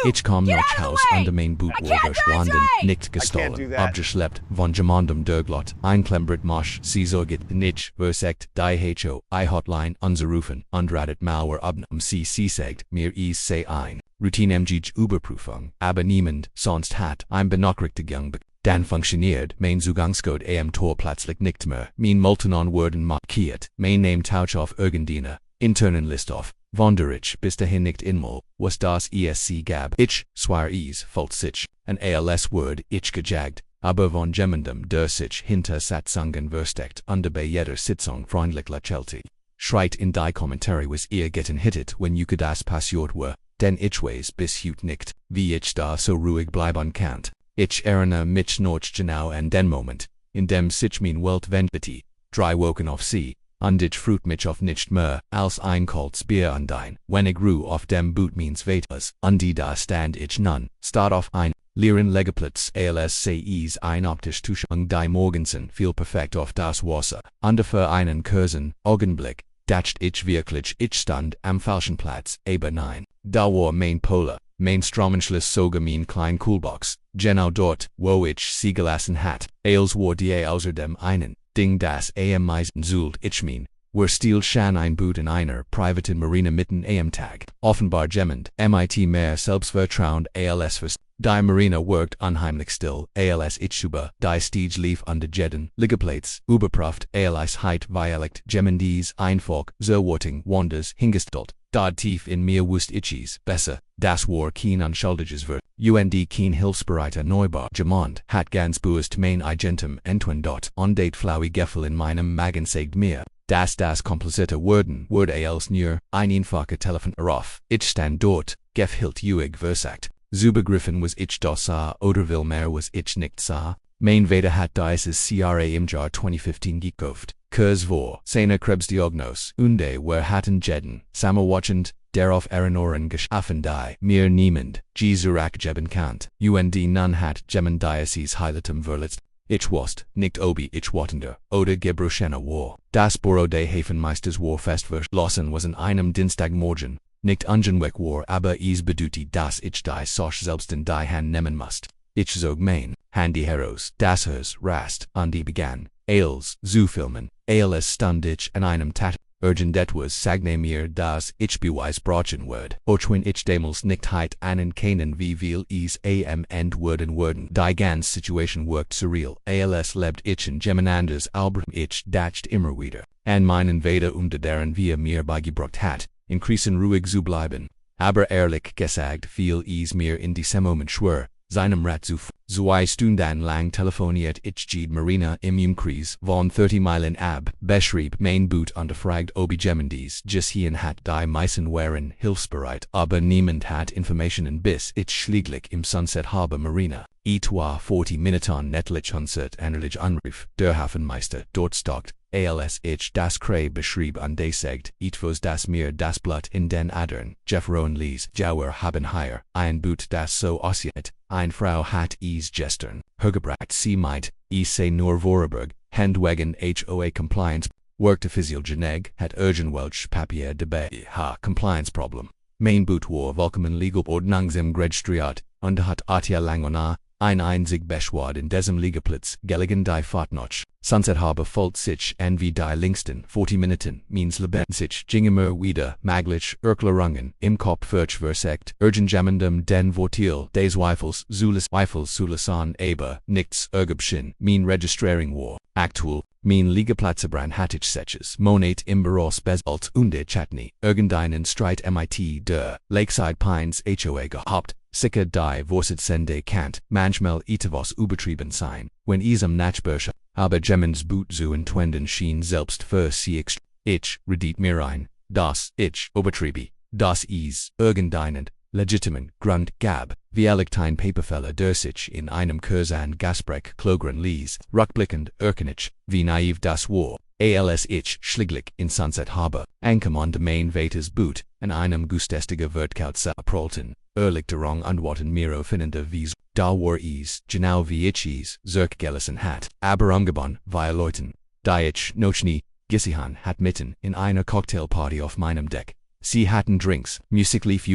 Ich komm Get noch out of the Haus way! an der Main Boot I can't drive verschwanden, today! nicht I can't do gestohlen, that. abgeschleppt, von jemandem derglot, einklembert mosch, sie sorget, nicht, versekt, die HO, I-Hotline, anzurufen, undradet Malware abnum sie segt, mir is sei ein, Routine MG Überprüfung, aber niemand, sonst hat, ein benachrichtigung dann funktioniert, mein Zugangscode am Tor plötzlich nicht mehr, mein Multinon Worden markiert, mein Name tausch auf irgendeine, internen List auf, Wunderich bis dahin nicht inmal, was das ESC gab, ich, zwar is, falsch, ein ALS Word, ich gejagt, aber von jemandem der sich hinter Satzungen versteckt, und bei jeder Sitzung freundlich lächelte. Schreit in die Kommentare was ihr getting hittet, wenn you das passiert war, denn ich weiß bis heute nicht, wie ich da so ruhig bleiben kann. Ich erinnere mich noch genau an den Moment, in dem sich mein Welt wendete, drei Wochen auf sie, und ich freut mich auf nicht mehr, als ein kaltes Bier und ein, wenn ich ruh auf dem Boot meines Vaters, und die da stand ich nun, statt auf ein, leeren Legeplatz, als sei is ein optisch Tuschung die Morgensen viel perfekt auf das Wasser, und für einen kurzen Augenblick, dacht ich wirklich, ich stand am falschen Platz, aber nein, da war mein Polar. Mein Stromenschluss sogar mein klein Coolbox, genau dort, wo ich sie gelassen hat, als war die außer dem einen, Ding das am meisten zult ich mein, war still schon ein Boot in einer privaten Marine mitten am Tag, offenbar jemand, mit mehr Selbstvertrauen als was, die Marine worked unheimlich still, als ich über die Stige lief under Jeden, Liegeplatz, überprüft, als heit Dialekt Gemendis einfach, so worting, wanders, hingestellt. Dort tief in mir wusste ich's besser, das war kein unschuldiges Wort, kein hilfsbereiter Neubau, jemand hat ganz bewusst mein Eigentum entwend dort, und det flaue Gefühl in meinem Magen sagt mir, dass das komplizierte Word als nur ein einfacher Telefon auf, ich stand dort, gefühlt versagt, übergriffen was ich da sah oder vielmehr was ich nicht sah, mein Vater hat dieses CRA im Jahr 2015 gekauft. Kurs vor, seiner Krebsdiagnose, unde wir hatten jeden, sammerwatchend, darauf Erinoren geschaffen die, mir niemand, Jesurak geben kannt, nun hat jemand dieses Heiligtum verletzt, ich wusste, nicht obi ich watender, oder gebrochener war, das Büro des Hafenmeisters war festverschlossen was an einem Dienstagmorgen, nicht ungenweg war aber es bedeutete, dass ich die Sache selbst in die Hand nehmen musste. Ich zog mein Handy heraus, das Haus rast, und die begann, als zu filmen, als stand ich an einem Tat, urgent etwas sagne mir das ich beweis brauchen würde, auch wenn ich damals nicht heit einen kennen wie viel es am End würden, die ganze Situation wirkt surreal, als lebt ich in Gemenanders Albert ich dacht immer wieder, an meinen Vater deren wir mir beigebracht hat, increasen ruhig zu bleiben, aber ehrlich gesagt viel es mir in diesem Moment schwer, seinem Rat zu 2 Stunden lang telefoniert ich die Marina im Umkreis von 30 Meilen ab, beschrieb mein Boot und fragt ob Gemendis gesehen hat die meisten waren hilfsbereit, aber niemand hat Informationen bis ich schließlich im Sunset Harbor Marina, etwa 40 Minuten netlich Hunset enerlich anrief, der Hafenmeister dort stockt, als ich das Kray beschrieb und sagt, etwas das mir das Blut in den Adern, Jeff Rowan Lees, Jauer haben hier, ein Boot das so aussieht, ein Frau hat es gestern, hergebracht sie meint, es sei nur Vorarlberg, handwegen HOA Compliance, workte Physiogenic, hat irgendwelche Papier dabei, Compliance Problem. Mein Boot war vollkommen legal ordnungsam registriert, und hat lang ein einzig Beschwad in diesem Liegeplatz, gelegen die Fahrtnoch. Sunset Harbor folgt sich an wie die längsten 40 Minuten, means Leben sich gingemer wieder, maglich, Erklärungen, im Kopf versagt, jemandem den Vorteil des Zweifels zulassen, aber nichts ergebschen, mein Registrering war, aktuell, mein Liegeplatzebrand hatte ich seches, Monat im Büro spesalt und Chatney, irgendeinen Streit mit der Lakeside Pines HOA gehabt, sicher die Vorsitsende kannt, manchmal etwas übertrieben sein, wenn isem Nachbarsche, aber Gemens Boot zu entwenden schien selbst für sie ich redet mir ein, dass ich übertriebe, dass es irgendeinen legitimen Grund gab, wie ein Paperfälle der sich in einem Kurs an Gasbrek klogren ließ, rückblickend erkennlich, wie naiv das war, als ich schließlich in Sunset Harbor, ankommen mein Vaters Boot, an einem gustestiger Wertkauze prolten, Erlichterung antworten mir aufeinander wie da war es, genau wie ich es, gelassen hat, aber umgeban, weil Leuten, die ich noch nie gesehen hat mitten in einer Cocktailparty auf meinem Deck. Sie hatten Drinks, Musik lief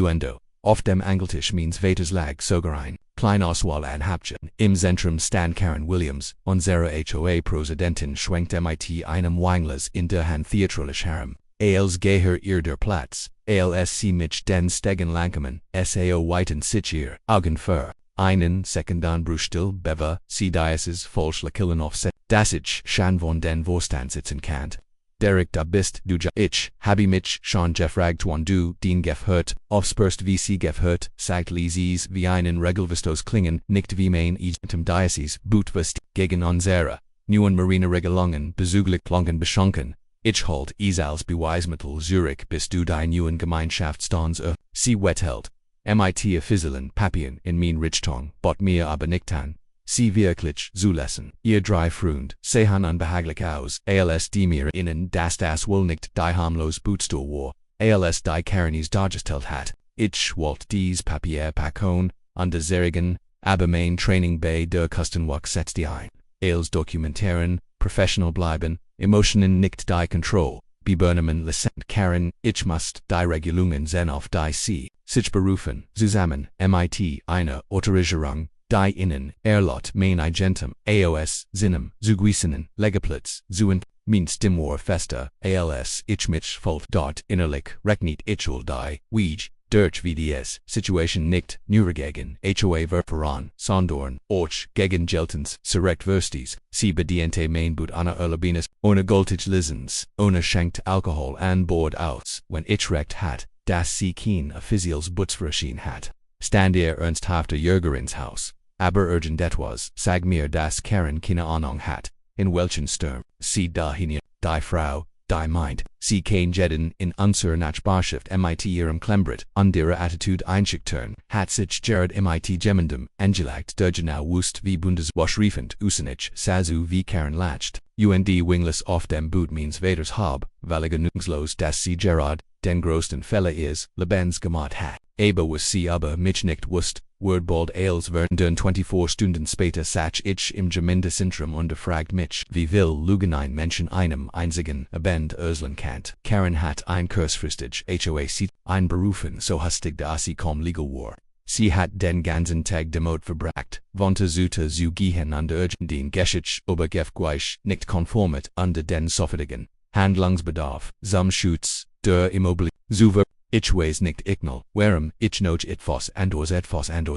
Auf dem Engeltisch means Vaters lag sogerein, klein Auswahl an Hapchen, im Zentrum stand Karen Williams, unsere HOA Präsidentin schwenkt mit einem Weinglers in der Hand theatralisch herum. Als Geher ihr der Platz, als sie mich den Stegen langkamen, sao weiten sich ihr Augen für einen Sekundan Brustil beva, sie dieses Volkslakillen offset, das ich schon von den Vorstand sitzen kannt. Derek da bist du ja ich, habe mich schon gefragt wann du den gehört, aufspürst wie sie gehört, sagt Lises wie einen Regelvistos klingen, nicht wie mein Eigentum dieses Bootwist gegen unsere neuen Marine Regelungen bezüglich Klongen beschonken. Ich halt es als Beweismittel Zürich bis du dein neuen Gemeinschaftsstans sie wethält. Mit a Fizzelen Papieren in mein Richtung, bot mir aber nicht an. Sie wirklich zulässen. Ihr drei Freund, sehen unbehaglich aus, als die mir innen das wohl nicht die harmlos Bootstuhl war, als die Karenis dargestellt hat. Ich wollte dies Papier packen, unterzerigen, aber mein Training bei der Küstenwache setzte ein. Als Dokumentären, professional bleiben, Emotionen nicht die Control, Bebernemen laissent Karen, ich must die Regelungen sehen auf die sie, sich berufen, zusammen, mit einer Autorisierung, die innen, Erlaubnis mein Eigentum, aos, Sinem, zugewiesenen, Legeplatz, zuent, mein Stimmor fester, als ich mich folgt dort innerlich, rechnit ichul die, Weege, durch VDS, Situation nicht, Neurogegen, HOA Veteranen, Sondorn, Och, gegen Geltens, Direkt Versties, sie bediente Mainboot Anna Erlaubnis, ohne gültig Lisens, ohne schenkt Alkohol an Bord aus, wenn ich recht hat, dass sie kein offizielles Butzverschien hat. Stand ihr ernsthafter Jürgerins Haus, aber urgent etwas, sag mir dass Karen keine Ahnung hat, in welchen Sturm, sie dahin, die Frau, die meint, sie kein Jeden in unserer Nachbarschaft mit ihrem Klembrit, und ihre Attitude einschüchtern, hat sich Gerard mit Gemendum, angelagt der genau wusste wie Bundeswaschriefend Usenich, Sazu wie Karen lacht, und wingless auf dem Boot means Vaters hab, weil genügslos dass sie Gerard, den größten Fehler is, lebens gemacht hat, aber was sie aber mich nicht wusste, Wordbald als werden 24 Stunden später sach ich im Gemeindezentrum und fragt mich, wie will Lugenein Menschen einem einzigen Abend öslen kannt. Karen hat ein kurzfristig HOA-Seat einberufen so hastig dass sie kaum legal war. Sie hat den ganzen Tag demot verbracht, wandte zu gehen und den Geschich obergefgleich nicht konformit unter den sofortigen Handlungsbedarf, zum Schutz der Immobilie, zuver. Ich weiß nicht ignal, warum ich noch etwas anderes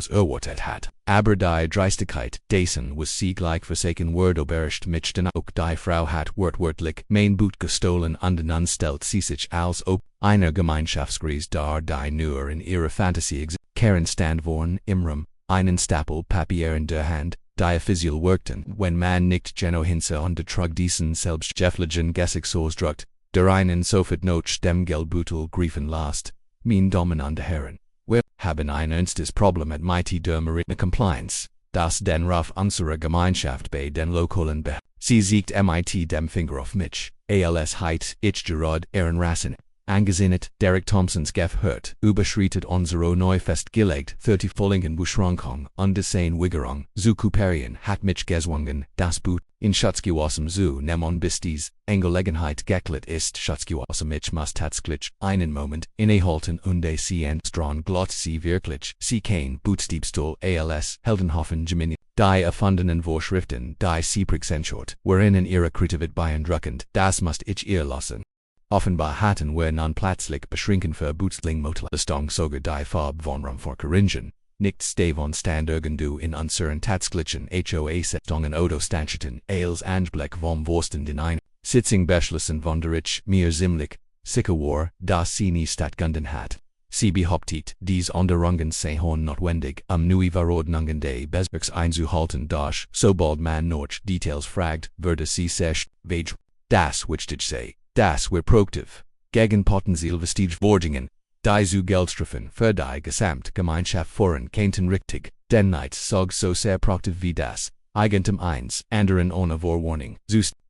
erwartet hat. Aber die Dreistigkeit dessen was sie gleich versaken word oberischt mich denn auch die Frau hat wortwörtlich mein Boot gestohlen und nun stellt sie sich als ob einer Gemeinschaftskreis dar die nur in ihrer Fantasie Karen stand vorn im Raum, einen Stapel Papier in der Hand, die offiziell workten, wenn man nicht genau hinse und trug diesen selbstgefälligen Gesichtsors druckt. Der einen sofort noch dem Geldbeutel griefen last, mein Damen und Herren, wir haben ein ernstes Problem mit der Marine Compliance, das den Ruf unserer Gemeinschaft bei den lokalen Behörden. Sie siegt mit dem Finger auf mich, als heit ich gerade Rassen. Angesinnet, Derek Thompsons gehört, überschreitet unsere neu festgelegt 30 Folgen Beschränkung und 10 Wiggerung, zu Kuperien hat mich gezwungen, das Boot in Schutzgewassem zu nehmen bis dies Angelegenheit geklärt ist Schutzgewassem ich muss tatsächlich einen Moment innehalten und sie entstrauen glott sie wirklich, sie kein Bootdiebstahl als Heldenhofen Gemini, die erfundenen Vorschriften, die sie präsentiert, werinnen ihre Kreativität beeindruckend, das muss ich ihr lassen. Offenbar hatten wir nun plötzlich beschränken für Bootsling-Motelleistung sogar die Farbe von Rum verkeringen, nicht Stavon stand irgendu in unseren tatsächlichen HOA-Setzungen Autostandschatten als Anblick vom Wursten den ein, Sitzung beschlossen von der ich mir ziemlich sicher war, dass sie nie stattgefunden hat. Sie behauptet, dies Änderungen seien notwendig, neue Verordnungen des Bezirks einzuhalten, doch sobald man noch Details fragt, würde sie sich weigern. Das which did say. Das wir proaktiv, gegen potenziell vestige Vorgängen, die zu Geldstrafen für die Gesamtgemeinschaft führen könnten richtig, denn nichts sog so sehr proaktiv wie das Eigentum eines anderen ohne Vorwarnung.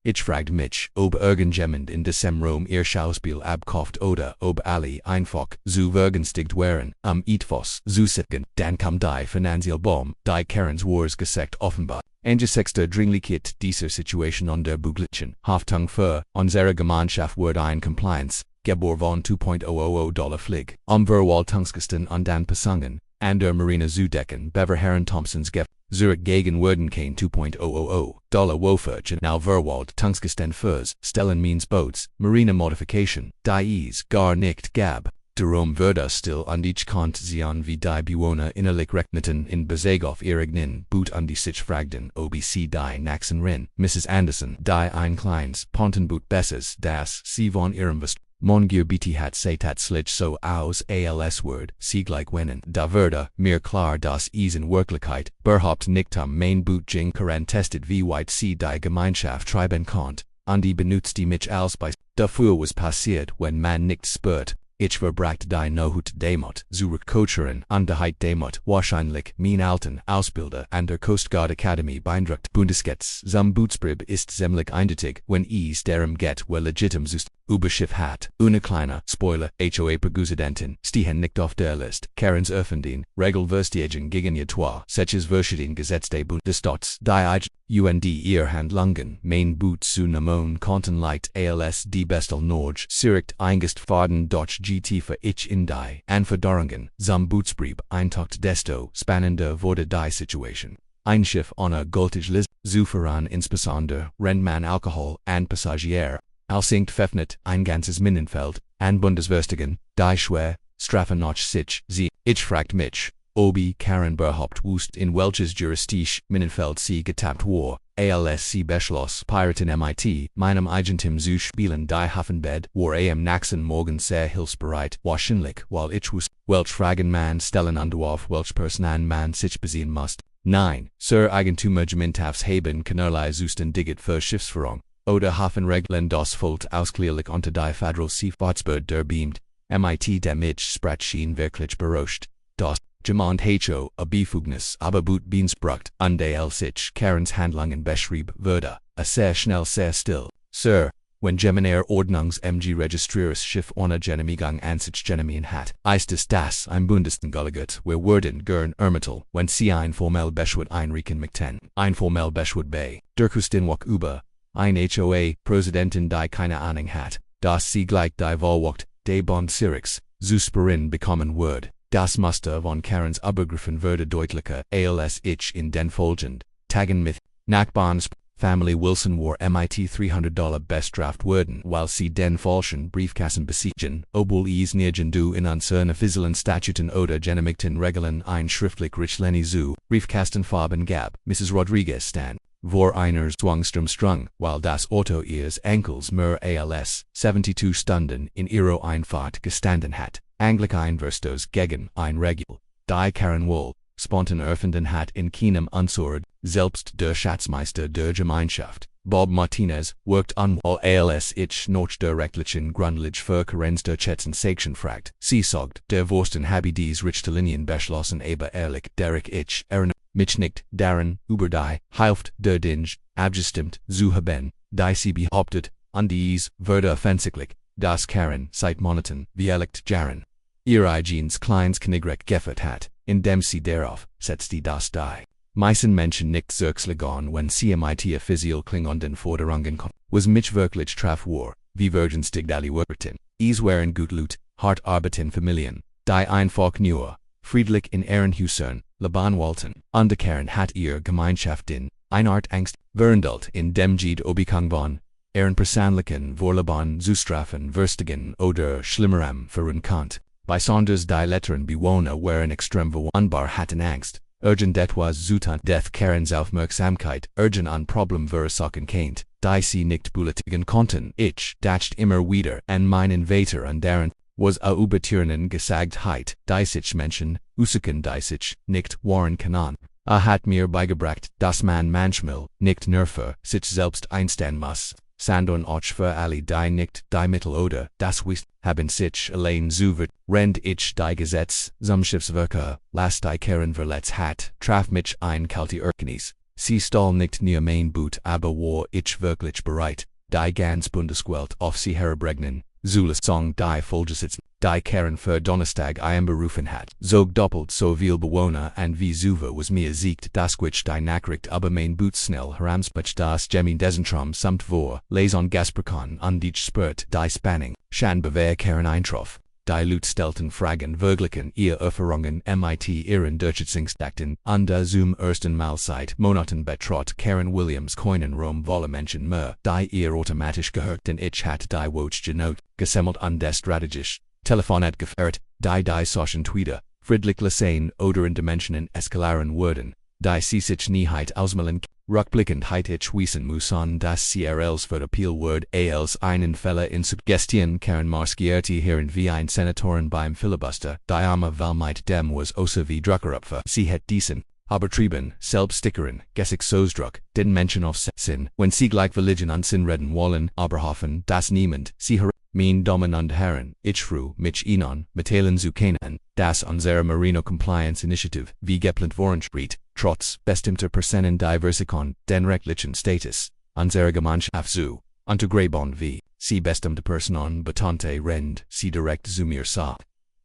Ich fragte mich, ob irgendjemand in diesem Raum ihr Schauspiel abkauft oder ob alle einfach zu vergünstigt wären, etwas zu sitzen. Dann kam die finanzielle Bombe, die Karens Wars gesagt offenbar. Angesichts der Dringlichkeit dieser Situation und der Buglichen Haftung für unsere Gemeinschaft wurde ein Compliance Gebor von $2.000 Flig. Verwald Tungsgesten und dann Pasangen, an der Marina Zudecken, Bever Heron Thompsons Gef. Zurich gegen Werdenkane $2.000 Wofurch and now Verwald Tungsgesten Furs, Stellen means boats, Marina modification, dies, gar nicht gab. Darum würde still und ich konnte sehen wie die Bewohner innerlich rechneten in Bezug Irignin, Boot und die sich fragten, OBC die Naxen Rin, Mrs. Anderson, die ein kleines Pontenboot Besses, das sie von ihrem Vest. Mongier BT hat setat slich so aus als Word, siegleich wennen. Da würde mir klar das in Wirklichkeit, berhaupt nicht am Main Boot jing Karen testet wie weit sie die Gemeinschaft treiben konnt, und die benutzt die mich als bei. Dafür was passiert, wenn man nicht spürt. Ich verbrachte die Nohut Demot, Zurich Coacheren, und Heit Demot, wahrscheinlich, mein alten Ausbilder an der Coast Guard Academy beeindruckt. Bundesgets, zum Bootsbrib ist ziemlich eindeutig, wenn es darum geht, wer legitim Zust, Überschiff hat, eine kleine, Spoiler, HOA Präsidentin, stehen nicht auf der List, Karens öffentlichen, Regelverstehen gegen ihr Tor, solches verschieden Gesetz des Bundesstaats, die UND ihr Handlungen, Main Boot zu Namon konnten leicht als die Bestel Norge, Zurich eingest Faden Dutch GT für ich in die Anforderungen, zum Bootsbrieb, eintocht desto spannender wurde die Situation. Ein Schiff ohne gültige List, zu voran insbesondere, rennt man Alkohol an Passagier, Alsingt Pfeffnet, ein ganzes Minenfeld, an Bundesverstigen, die schwer, Strafen noch sich, sie, ich fragt mich, ob Karen berhaupt wusst in welches Juristische Minenfeld sie getappt war, als sie beschloss, Piraten mit, meinem Eigentum zu spielen die Hafenbed, war am nächsten Morgen sehr hilfsbereit, wahrscheinlich, weil ich wusste, welch Fragen man stellen und auf welch Personen man sich besehen musst. Nein, Sir Eigentummergemeintafs haben keinerlei Zustand digit für Schiffsführung. Oder Hafenregeln das Volt ausklärlich unter die Federal Seafahrtsbehörde der beamt, mit dem ich Sprachschien wirklich berauscht, das Jemand HO a Befugnis aber Boot Beansbrucht, und als sich Karens Handlungen beschrieb würde, sehr schnell sehr still, Sir, wenn Gemeiner Ordnungs-MG registrieres Schiff ohne Genehmigung an sich genehmigen hat, ist es das ein Bundesdengelegat, wir würden gern ermitteln, wenn sie ein formell Beschwert einreichen möchten, ein formell Beschwert bei der Küstenwache über ein HOA-Präsidentin die keine Ahnung hat, dass sie gleich die Wahlwacht, de Bond Zurichs, Zusperin bekommen wird. Das Muster von Karens übergriffen würde deutlicher, als ich in den folgenden Tagen mit Nachbarns Family Wilson war mit $300 bestraft würden, weil sie den falschen Briefkasten besiegen, obwohl es nirgendwo in unseren offiziellen Statuten oder genehmigten Regeln ein schriftlich Richtlenie zu Briefkastenfarben gab, Mrs. Rodriguez stand. Vor einer Zwangstromstrung, weil das Auto ihres Enkels mehr als 72 Stunden in ihrer Einfahrt gestanden hat, Anglich ein Verstos gegen ein Regel, die Karen wohl, spontan erfunden hat in keinem Unsorg, selbst der Schatzmeister der Gemeinschaft, Bob Martinez, worked an als ich noch der rechtlichen Grundlage für Karens der Schätzen Section fragt, sie sagt, der Wursten habe dies Richterlinien beschlossen aber ehrlich, derich ich, mich nicht daran, über die Hälfte der Dinge, abgestimmt, zu haben, die sie behauptet, und dies würde offensichtlich, das Karen seit Monaten, wielegt Jaren. Ihr eigenes kleines Knigrek geffert hat, indem sie darauf, setzt die das die. Meisten Menschen nicht zurückschlagen, wenn sie mit offiziell klingenden Forderungen kommen, was mich wirklich traf war, wie vergünstigt alle Workerten. Es waren gut Lut, hart arbeiten Familien, die einfach nur, friedlich in ihren Häusern, leben wollten, und Karen hat ihr Gemeinschaft in, eine Art Angst, verhandelt in dem Jed Obikang von, ihren persönlichen Vorleben zu strafen verstigen oder schlimmerem verunkannt. Besonders die letzteren Bewohner waren extrem verwundbar hatten Angst, urgent etwas zu tun, death Karens Aufmerksamkeit, urgent an Problem verursachen kennt, die sie nicht belästigen konnten. Ich dachte immer wieder an meinen Vater und deren, was a übertürnen Gesagtheit, die sich Menschen, usiken die sich, nicht waren können. Hat mir beigebracht, dass man manchmal, nicht nur für sich selbst einstehen muss, sondern auch für alle die nicht die Mittel oder das Wissen haben sich allein zu rend ich die Gesetz zum Schiffswerke, las die Karen verletzt hat, traf mich ein kalte Erkenntnis. Sie stahl nicht nur mein Boot aber war ich wirklich bereit, die ganz Bundeswelt auf sie herbringen, Zula Song die Folgesitz, die Karen für Donnerstag einberufen hat. Zog doppelt so viel Bewohner and wie Zuva was mir siegt das Quitch die Nachricht aber mein Boots schnell heramspach das Gemin Desentrum samt vor, les on Gasperkon an die Spurt die Spanning, Shan Bewehr Karen Eintroff. Die Lutstelten Fragen wirklichen ihr Erfahrungen mit ihren Durchsetzungstakten an der zum ersten Mal seit Monaten betrot Karen Williams Koinen Rom wolle Menschen mehr, die ihr automatisch gehört denn ich hat die Wotch genot, gesemmelt an des strategisch, Telefonet gefährt, die Soschen Twitter, friedlich Lassane oder in Dimensionen eskalaren würden, die sich Nieheit ausmalen, rückblickend ich wissen muss an das CRLs für Appeal Word als einen Fälle in Suggestion Karen Marskierti hier wie ein Senatoren beim Filibuster, die arme Wahl dem was außer wie Druckeropfer, sie het diesen, aber trieben, selbststickeren, gessig Sosdruck, den Menschen auf Sinn, wenn sie gleich Religion an Sinn reden wollen, aber hoffen, dass niemand, sie mein Damen und Herren, ich fru mich Ihnen mitteilen zu können, dass unsere Marino Compliance Initiative, wie geplant worden spricht, trotz bestimmter Personen Diversikon, den rechtlichen Status, unserer Gemeinschaft zu untergraben wie, sie bestimmte Personen betante rend, sie direkt zu mir sah.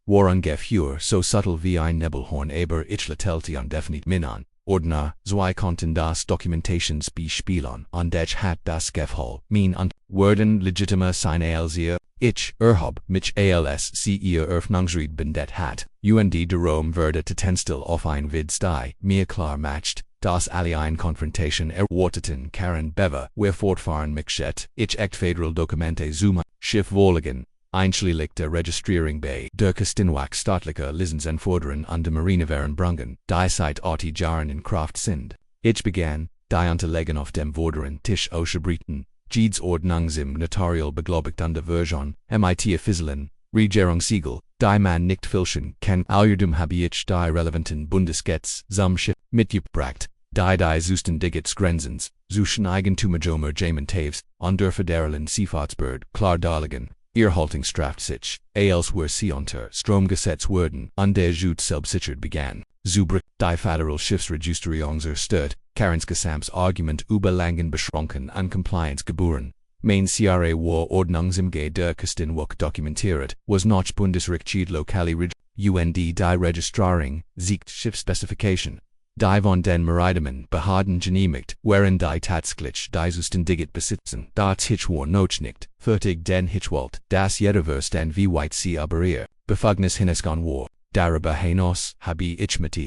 War ungefähr so subtle wie ein Nebelhorn aber ich latelte undefinit minan. Ordner, zwei konnten das Dokumentationsbespielen und ich hat das Gefühl, mein und Worden legitimer sein als ihr, ich erhab mich als sie ihr Eröffnungsrede bendet hat, und darum wurde Tenstil auf ein Vids die, mir klar macht, dass alle ein Konfrontation erwarteten Karen Bever, wir fortfahren mich ich echt federal Dokumente zuma, Schiff wohligen. Einschlägliche Registrierung bei der Küstenwache staatlicher Lizenzenforderungen an der Marine wären Brungen, die seit 80 Jahren in Kraft sind. Ich begann, die Unterlegen auf dem vorderen Tisch auszubriten, Jedes Ordnungsim notarial beglaubigt an der Version, mit Offiziellen, Regierungssiegel, die man nicht filschen kann, außerdem habe ich die relevanten Bundesgesetze zum Schiff mitgebracht, die Zuständigkeitsgrenzens, zwischen Eigentumsjomer Jamin Taves, und der Föderalen Seefahrtsbehörde klar darlegen. Haltungsstraft sich, als wir sie unter Stromgesetz wurden, und der Jude selbstsichert begann. Zubricht die Federal Schiffsregistrierungserstört, Karens Gesamts Argument über langen beschränken an Compliance geboren. Mein CRA war Ordnungsimge der Küstenwache dokumentiert, was noch Bundesrichtlied lokale die Registrierung, siegt Schiffsspecification. Die von den Meridemen Behörden genehmigt, während die tatsächlich die Zuständigkeit besitzen, das ich war noch nicht, fertig den ich wollte, dass jederverse den wie weit sie aber ihr Befugnis hingesgan war. Darüber hinaus habe ich mit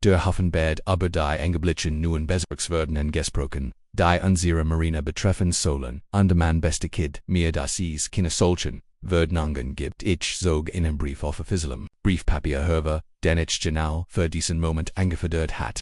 der Hoffenbed aber die angeblichen neuen Bezirksverordnungen gesprochen, die unsere Marine betreffen sollen, und man beste Kid, mir dass es keine solchen Verordnungen gibt. Ich zog einen Brief auf offiziellem Briefpapier hervor, den ich genau für diesen Moment angefordert hat.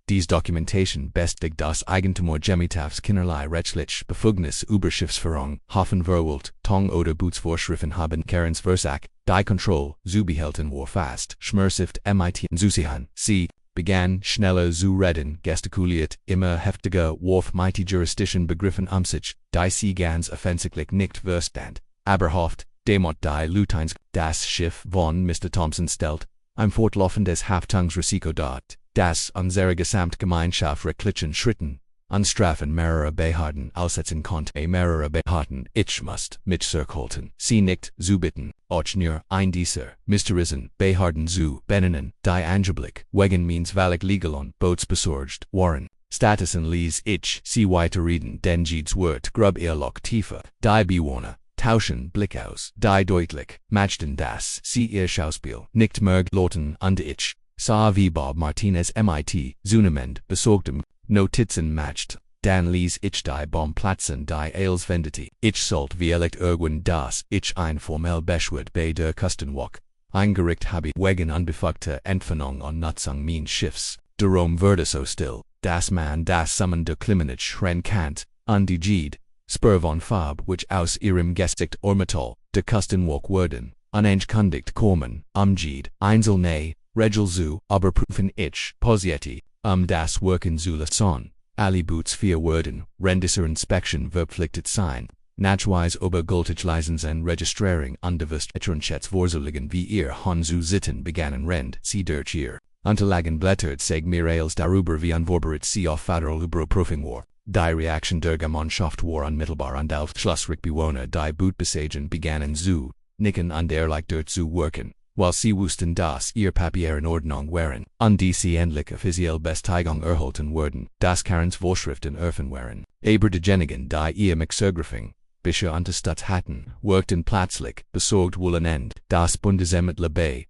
Dies Dokumentation bestigt das Eigentum oder Gemeinschaft keinerlei rechtlich Befugnis über Schiffsführung, Hafenverwalt, Tong oder Bootsvorschriften haben Karens Versach, die Kontrolle zu behalten war fast, schmerzhaft mit Zusihan. Sie begann schneller zu reden, gestikuliert, immer heftiger, warf mit Jurisdischen Begriffen sich, die sie ganz offensichtlich nicht verstand, aber hofft, demot die Lutins, das Schiff von Mr. Thompson stellt, ein fortlaufendes Haftungsrisiko dort, das unsere Gesamtgemeinschaft rechtlichen Schritten, an Strafen mehrerer Behörden aussetzen konnte. Mehrere Behörden, ich musste mich zurückhalten, sie nicht zu bitten, auch nur ein dieser mysteriösen Behörden zu benennen, die angeblich wegen meines Valak legal und Bootsbesorgt waren. Statusen ließ ich sie weiterreden, denn Jedes Wort grub ihr Loch tiefer, die Bewohner tauschen Blick aus, die deutlich machten das sie ihr Schauspiel nicht mehr glaubten, und ich sah wie Bob Martinez mit zunehmend besorgtem Notizen macht, dann ließ ich die Bombe platzen, die als wendete. Ich sollte wie irgendwann dass ich ein formell Beschwerde bei der Küstenwache eingerichtet habe wegen unbefugter Entfernung und Nutzung meines Schiffs. Darum wurde so still, dass man das Summen der Klimanit schreien kann, und die Jede Spur von Farb, which aus ihrem Gesicht Ormetall, der Küstenwache wurden, unangekündigt kommen, Jede einzelne Regel zu überprüfen. Ich posierte, das Wirken zu lassen, alle Boots 4 wurden, rendisser Inspection verpflichtet sein, nachweis über Gültigkeitslizenzen Registrierung und Etronschätz vorzulegen wie ihr Hon zu sitten begannen rend, sie durch ihr Unterlagen blättert seg mir als darüber wie unvorbereitet sie auf Federal Überprüfung war. Die Reaktion der Gemeinschaft war unmittelbar und auf Schlussbewohner die Bootbesagen begannen zu nicken und dergleich dort zu worken, while sie wussten, dass ihr Papier in Ordnung waren, und diese endlich offiziell Bestätigung erhalten wurden, dass Karens Vorschriften erfen waren. Aber diejenigen, die ihr Mixergriffing bisher unterstützt hatten, workten plötzlich besorgt wollen das Bundesamt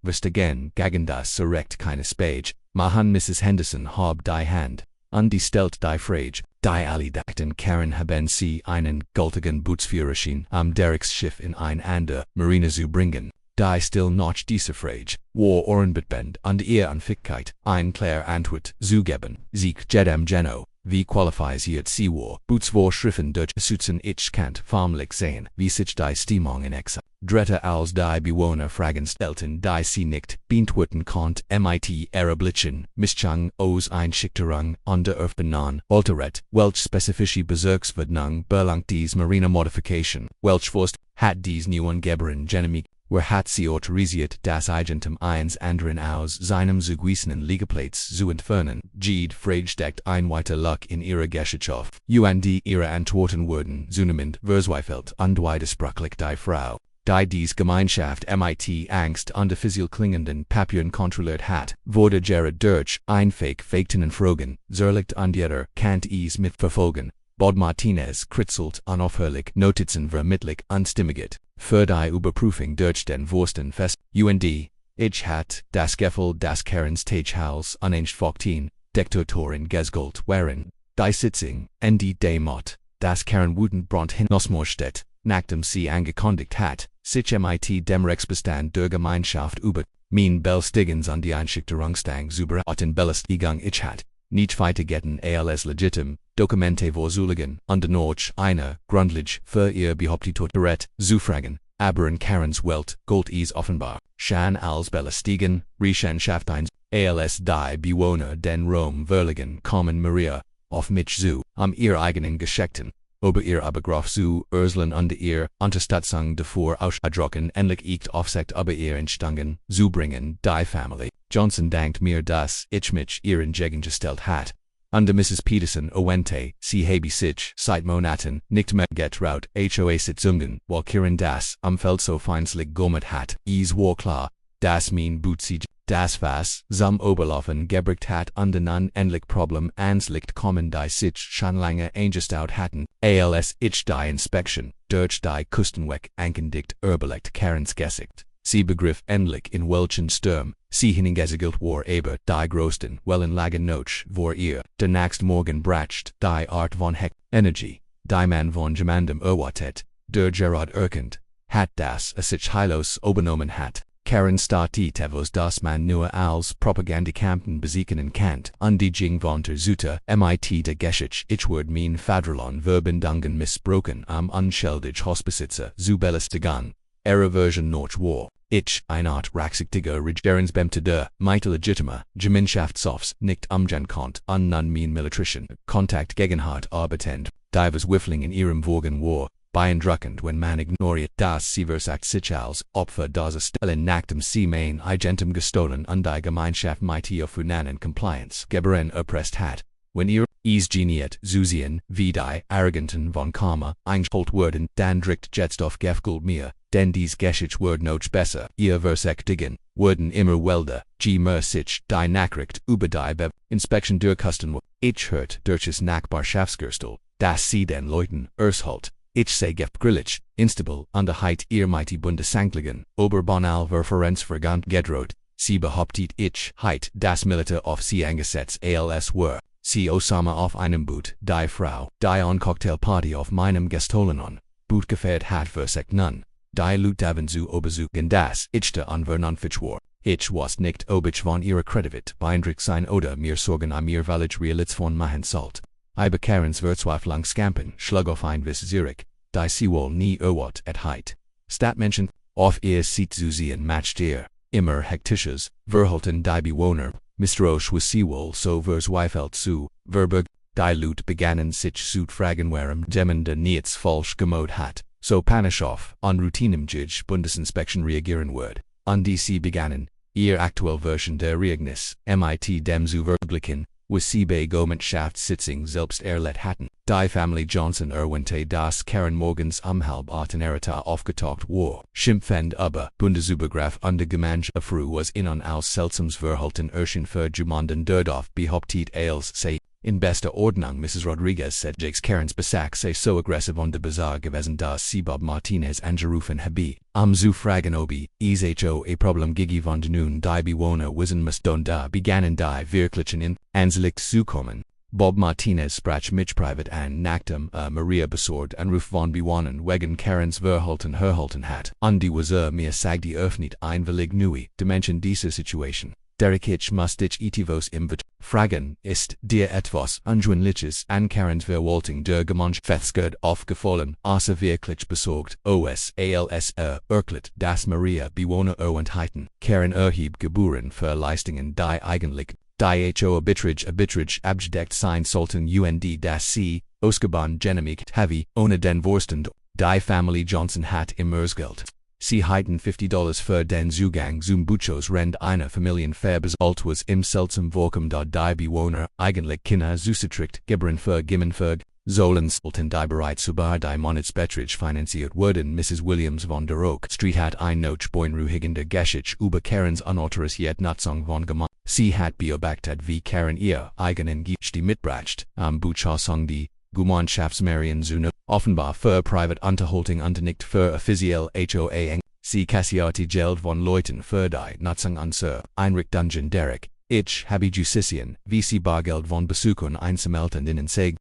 Vestigen gegen das Recht keines Spage, machen Mrs. Henderson hab die Hand, und die stellt die Frage, die alle dachten Karen haben sie einen gültigen Bootsführerschein am Derricksschiff in ein ander Marine zu bringen. Die still noch diese Frage war ohrenbetäubend und ihr Unfähigkeit, eine klare Antwort zu geben, sich jedem Geno, wie qualifiziert sie war, Bootsvorschriften durchzusetzen. Ich kann förmlich sehen, wie sich die Stimmung in Exa drehte, als die Bewohner Fragen stellten, die sie nicht beantworten konnte. Mit Erlaublichen, Mischung aus Einschüchterung und der Öffnung, Alteret, welch spezifische Bezirksverordnung belangt dies Marine Modification, welch Forst hat dies Neuangeberin Genomik, hat sie autorisiert, das Eigentum eines anderen aus seinem zugewiesenen Liegeplatz zu entfernen. Jede Frage steckt ein weiter Luck in ihrer Gesellschaft. Ihre Antworten wurden zunehmend verzweifelt und widersprüchlich. Die Frau, die dies Gemeinschaft mit Angst und offiziell klingenden Papieren kontrolliert hat, wurde gerade durch fakten Fragen zerlegt und jeder kann es mitverfolgen. Bod Martinez kritzelt unaufhörlich Notizen vermittelt und stimmiget. Für die Überprüfung durch den Vorsten fest, ich hat das Gefühl, dass Karens Taghaus uneingefochten Diktatorin gesgult waren. Die Sitzung, in die Mott, dass Karen wütend hinausmorsteht, nachdem sie angekündigt hat, sich mit dem Rechtsbestand der Gemeinschaft über Belästigens und die Einschüchterungsstang zu belästigung ich hat, nicht weitergehen als legitim, Dokumente vorzulegen, und noch einer, grundlich für ihr behauptetes Recht zu fragen, aber in Karens Welt gilt es offenbar, schon als belästigen, Rechenschaft eins, als die Bewohner den Raum verlegen kommen Maria, auf mich zu, ihr eigenen Geschichten, über ihr Begriff zu erzählen und ihr Unterstützung davor auszudrücken, endlich ich Aufsicht über ihr Entstanden zu bringen. Die Familie Johnson dankt mir, dass ich mich ihr entgegengestellt hat. Und Mrs. Peterson Owente, sie habe sich seit Monaten nicht mehr getraut, HOA-Sitzungen, weil Karen das Umfeld so feindlich gemacht hat. Es war klar, dass mein Bootsig das was zum Oberlaufen gebracht hat und nun endlich Problem ans Licht kommen, die sich schon lange eingestaut hatten, als ich die Inspection durch die Küstenwache angekündigt überlegt Karens Gesicht. Sie begriff endlich, in welchen Sturm sie hineingesegelt war, aber die größten Wellen lagen noch vor ihr. Der nächste Morgen bracht die Art von Heck Energie, die man von jemandem erwartet, der Gerard erkannt hat, dass sich heilos übernommen hat. Karen startet etwas, das man nur als Propagandakampen besiegen kann, und die ging von der Seite mit der Geschichte, ich wurde mein Vaterland Verbindungen missbrauchen, unschuldig Hausbesitzer zu belästigen. Ihre Version noch war, ich, eine Art rachsichtiger Regierungsbeamter der mit legitimer Gemeinschaftshofs nicht umgehen konnte, und nun mein militärischen Kontakt gegen hat arbeitend, die Wiffling in ihrem Wagen war, beeindruckend, wenn man ignoriert, dass sie versagt sich als Opfer das Stellen nachdem sie mein Eigentum gestohlen und die Gemeinschaft mit ihr Funanen Compliance Geberen erpresst hat. Wenn ihr es geniert zu sehen, wie die Arroganten von Karma eingeholt wurden, dann drückt jetzt auf Gefgeld mir, denn dies Geschichte wird noch besser. Ihr Versechtigen wurden immer wilder, mehr sich die Nachricht über die Inspektion durchkasten. Ich hört durch das Nachbarschaftsgerstel, dass sie den Leuten ershalt. Ich sei grillig, instabil, und heit ihr mit Bundesanklagen, Oberbonal Verfahrensvergant gedroht. Sie behauptet, ich heit das Militär auf sie eingesetzt als were sie Osama auf einem Boot, die Frau, die on Cocktailparty auf meinem gestohlenen Boot gefeiert hat versagt nun. Die Lut daven zu obersuchen, das ich der unvernunftig war. Ich was nicht ob ich von ihrer Kredit beeindruckt sein oder mir Sorgen mir valid Realitätsfon machen sollt. Aber Karens Verzweiflung scampen, schlug auf ein Zurich, die sie wohl nie erwart et heit. Stadtmenschen, auf ihr Seat zu sehen matcht ihr, immer hektisches, verhalten die Bewohner, misstrauisch was sie wohl so verzweifelt zu, verberg, die Lut begannen sich zu fragen warum jemand nichts falsch gemacht hat, so panisch auf, on routinem Bundesinspektion reagieren wird, und die sie begannen, ihr aktuell Version der Ereignis, mit dem zu vergleichen, was Seebay Gomentschaft Sitzung selbst erlet hatten. Die Family Johnson erwähnte, dass Karen morgens halb 8 aufgetaucht war. Schimpfend über Bundesübergriff und Gemeinschaft Früh was in aus seltsames Verhalten erschien für jemanden Dorf behauptet als sei in bester Ordnung. Mrs. Rodriguez said Jake's Karen's Besack sei so aggressiv on the Bazaar gewesen, dass sie Bob Martinez angerufen habe. Zu fragen ob ho a Problem gigi von nun die Bewohner wissen mussten, da begannen die Wirklichen in Ansicht zu kommen. Bob Martinez sprach mich privat an, nachdem Maria besorgt Anruf von Bewohnern wegen Karens Verhalten erhalten hat. Und die was mir sagte öffnet einwillig neu Dimension dieser Situation. Derek ich muss dich etivos im fragen, ist dir etwas Ungewöhnliches an Karens Verwaltung der Gemeinschaft aufgefallen, außer wirklich besorgt, erklärt, dass Maria Bewohner erwähnten, Karen erhebt Gebühren für Leistungen die eigentlich die ho arbitrage abgedeckt sein sollten und dass sie ausgebaut genehmigt habe, ohne den Vorstand. Die Family Johnson hat Immersgeld. Sie hatten $50 für den Zugang zum Buchos Rend einer Familienverbesalt was im seltsam Vorkommen, da die Bewohner eigentlich Kinder zusätzlich Gebühren vergeben sollen sollten, die bereits über die Monatsbetrag finanziert wurden. Mrs. Williams von der Oak Street hat ein noch beunruhigender Geschichte über Karens unautorisierte Nutzung von gemacht. Sie hat beobachtet, wie Karen ihr eigenen Geschichte mitbracht, am Buchhausung die Gemeinschaftsmerien zu offenbar für Privatunterhaltung und nicht für offiziell HOA. Sie kassierte Geld von Leuten für die Nutzung unserer Einrichtungen. Derek ich habe Justicien, wie sie Bargeld von Besuchern einsammelten in Seg,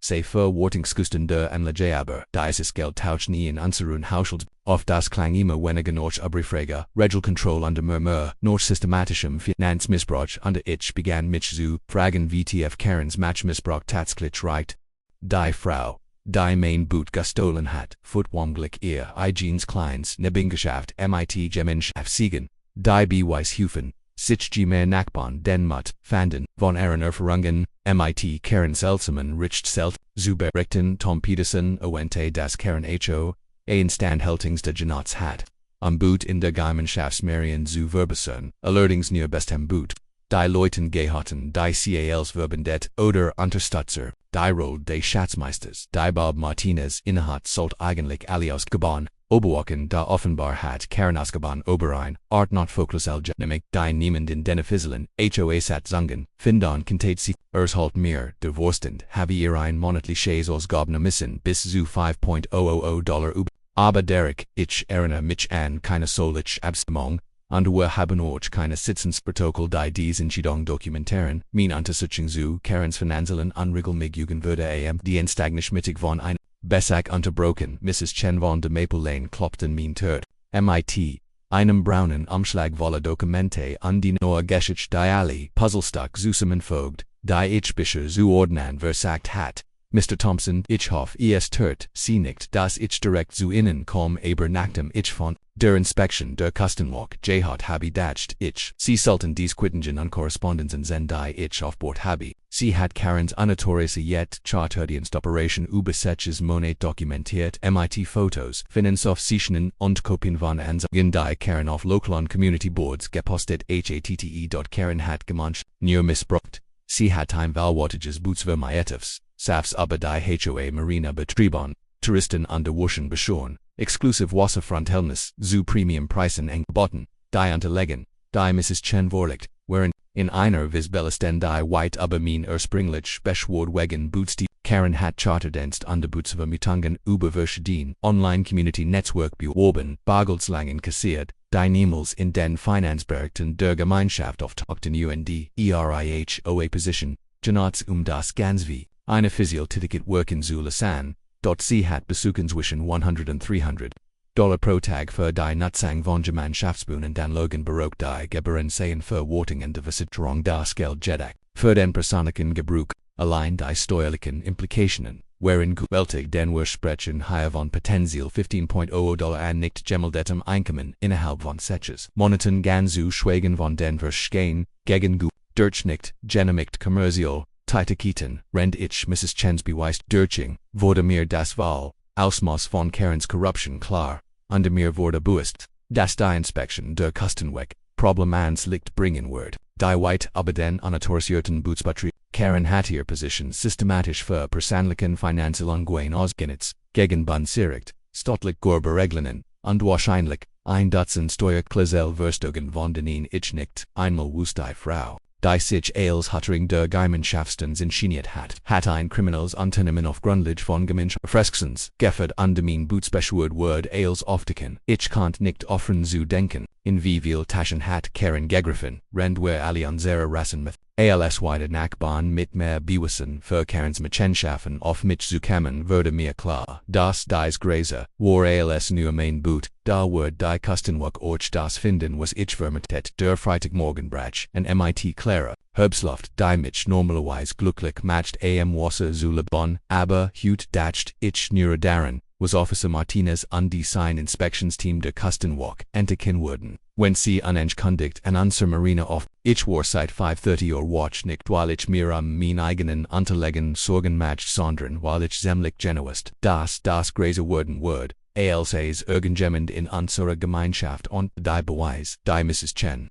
sei Verwartungskosten der Anlage, aber dieses Geld taucht nie in unseren Haushalt auf. Das klang immer weniger nach Überfrage, Regelkontroll und Murmur, nach systematischem Finanzmissbrauch, und ich begann mich zu fragen, wie tief Karens Matchmissbrauch tatsächlich reicht. Die Frau, die mein Boot gestohlen hat, futwamglich ihr eigenes kleines Nebengeschäft mit Gemeinschaft siegen, die Beweishufen, sich mehr Nachbarn den Mut fanden, von ihren Erfahrungen, mit Karen seltsamen Richtzelt, zu berichten. Tom Peterson erwähnte, dass Karen ho a Instandhaltungsdienst hat, Boot in der Gemeinschaftsmerien zu verbessern, allerdings nur bestem Boot. Die Leuten gehörten die Cals Verbindet oder Unterstützer, die Rolle des Schatzmeisters, die Bob Martinez innehat sollte eigentlich alle ausgebaut Oberwachen, da offenbar hat Karen ausgebaut Oberein, Art not Fokus nämlich die niemand in den Offiziellen HOA-Satzungen finden konnte. Sie halt mir der Vorstand habe ihr ein monatliches Ausgaben müssen bis zu $5,000 über. Aber Derek, ich erinnere mich an keine solche Abstimmung, und wir haben auch keine Sitzungsprotokoll, die diese Entscheidung dokumentieren. Meine Untersuchung zu Karens finanziellen Unregelmäßigungen würde die Instandhaltung von einer Besack unterbrochen. Mrs. Chen von de Maple Lane klopften mein Tod. Mit einem braunen Umschlag voller Dokumente und die neue Geschichte, die alle Puzzlestück zusammenfügt, die ich bisher zu ordnen versagt hat. Mr. Thompson, ich hoffe, es tut Sie nicht, dass ich direkt zu Ihnen komme, aber nachdem ich von der Inspektion der Küstenwache gehört habe, dachte ich, Sie sollten dies Quittungen und Korrespondenzen sehen, die ich auf Bord habe. Sie hat Karens unautorisierte Charterdienstoperation übersetztes Monat dokumentiert, mit Fotos, Finanzaufzeichnungen und Kopien von Ansagungen, die Karen auf lokalen Community Boards gepostet hatte. Karen hat gemancht, nur missbraucht. Sie hat ein wahlwärtiges Bootsvermietungs Safs aber die HOA Marina betrieben, Touristen an der Waschen beschoren, exklusiv Wasserfronthelmnis zu Premiumpreisen angeboten, die unterlegen, die Mrs. Chen vorlegt, während in einer Visbelisten die weit über mein ursprünglich Beschword wegen Boots die Karen hat Charterdienst an der Bootsvermietungen über verschiedene Online-Community-Netzwerk beworben, Bargeldslangen kassiert, die niemals in den Finanzbereichen der Gemeinschaft auftauchten und ERIHOA-Position, genutzt das Ganze eine Physiotitiket worken zu lassen, dort sie hat Besuchen zwischen $100 und $300 pro Tag für die Nutzung von Gemeinschaftsbühnen, dann logen berogt die Gebühren seien Verwartungen der Versicherung das Geld jedek, für den persönlichen Gebrauch, allein die steuerlichen Implikationen, wherein gewältigt den Ursprechen hier von potenziell $15,000 an nicht gemeldetem Einkommen innerhalb von 6 Monaten ganzu schweigen von den Verschgehen, gegen durch nicht genehmigt kommerziell Tätigkeiten, rend ich Mrs. Chen's beweist Durching, wurde mir das Wahl, Ausmaß von Karens Corruption klar, und mir wurde bewusst, dass die Inspektion der Küstenwache Problem ans Licht bringen wird. Die White aber den anatorisierten Bootsbatterie, Karen Hattier Position systematisch für persönlichen Finanzierungen ausgenutzt, gegen Bandsiricht, stottlich Gorbereglungen, und wahrscheinlich, ein Dutzend Steuerklausel-Verstogen von denen ich nicht einmal wusste Frau. Die sich als Hattering der Gemeinschaften inszeniert hat ein Kriminals Unternehmen auf Grundlage von Gemeinschaftsfreskens, gefördert an dem Bootsbeschwört wird als Aufdecken. Ich konnte nicht offen zu denken, in wie viel Taschen hat Karen gegriffen, rennt wir alle unsere Rassen mit. Als weiter Nachbarn mit mehr Bewissen für Karens Machenschaften auf mich zu kommen würde mir klar, dass dies Gräser war als nur mein Boot, da wird die Küstenwache Ort das finden was ich vermutet der Freitagmorgenbrach und MIT Clara, Herbstluft die mich normalerweise glücklich macht am Wasser zu Lebon, aber hut dacht ich nur daran, was Officer Martinez und die sein Inspektionsteam der Küstenwache entdecken würden. Wenn sie unangekündigt an unserer Marina auf, ich war seit 5:30 Uhr watch nicht weil ich mir mein eigenen Unterlegen Sorgen macht sondern weil ich ziemlich genuist, dass das Gräser werden wird, als es irgendjemand in unserer Gemeinschaft und die Beweis, die Mrs. Chen,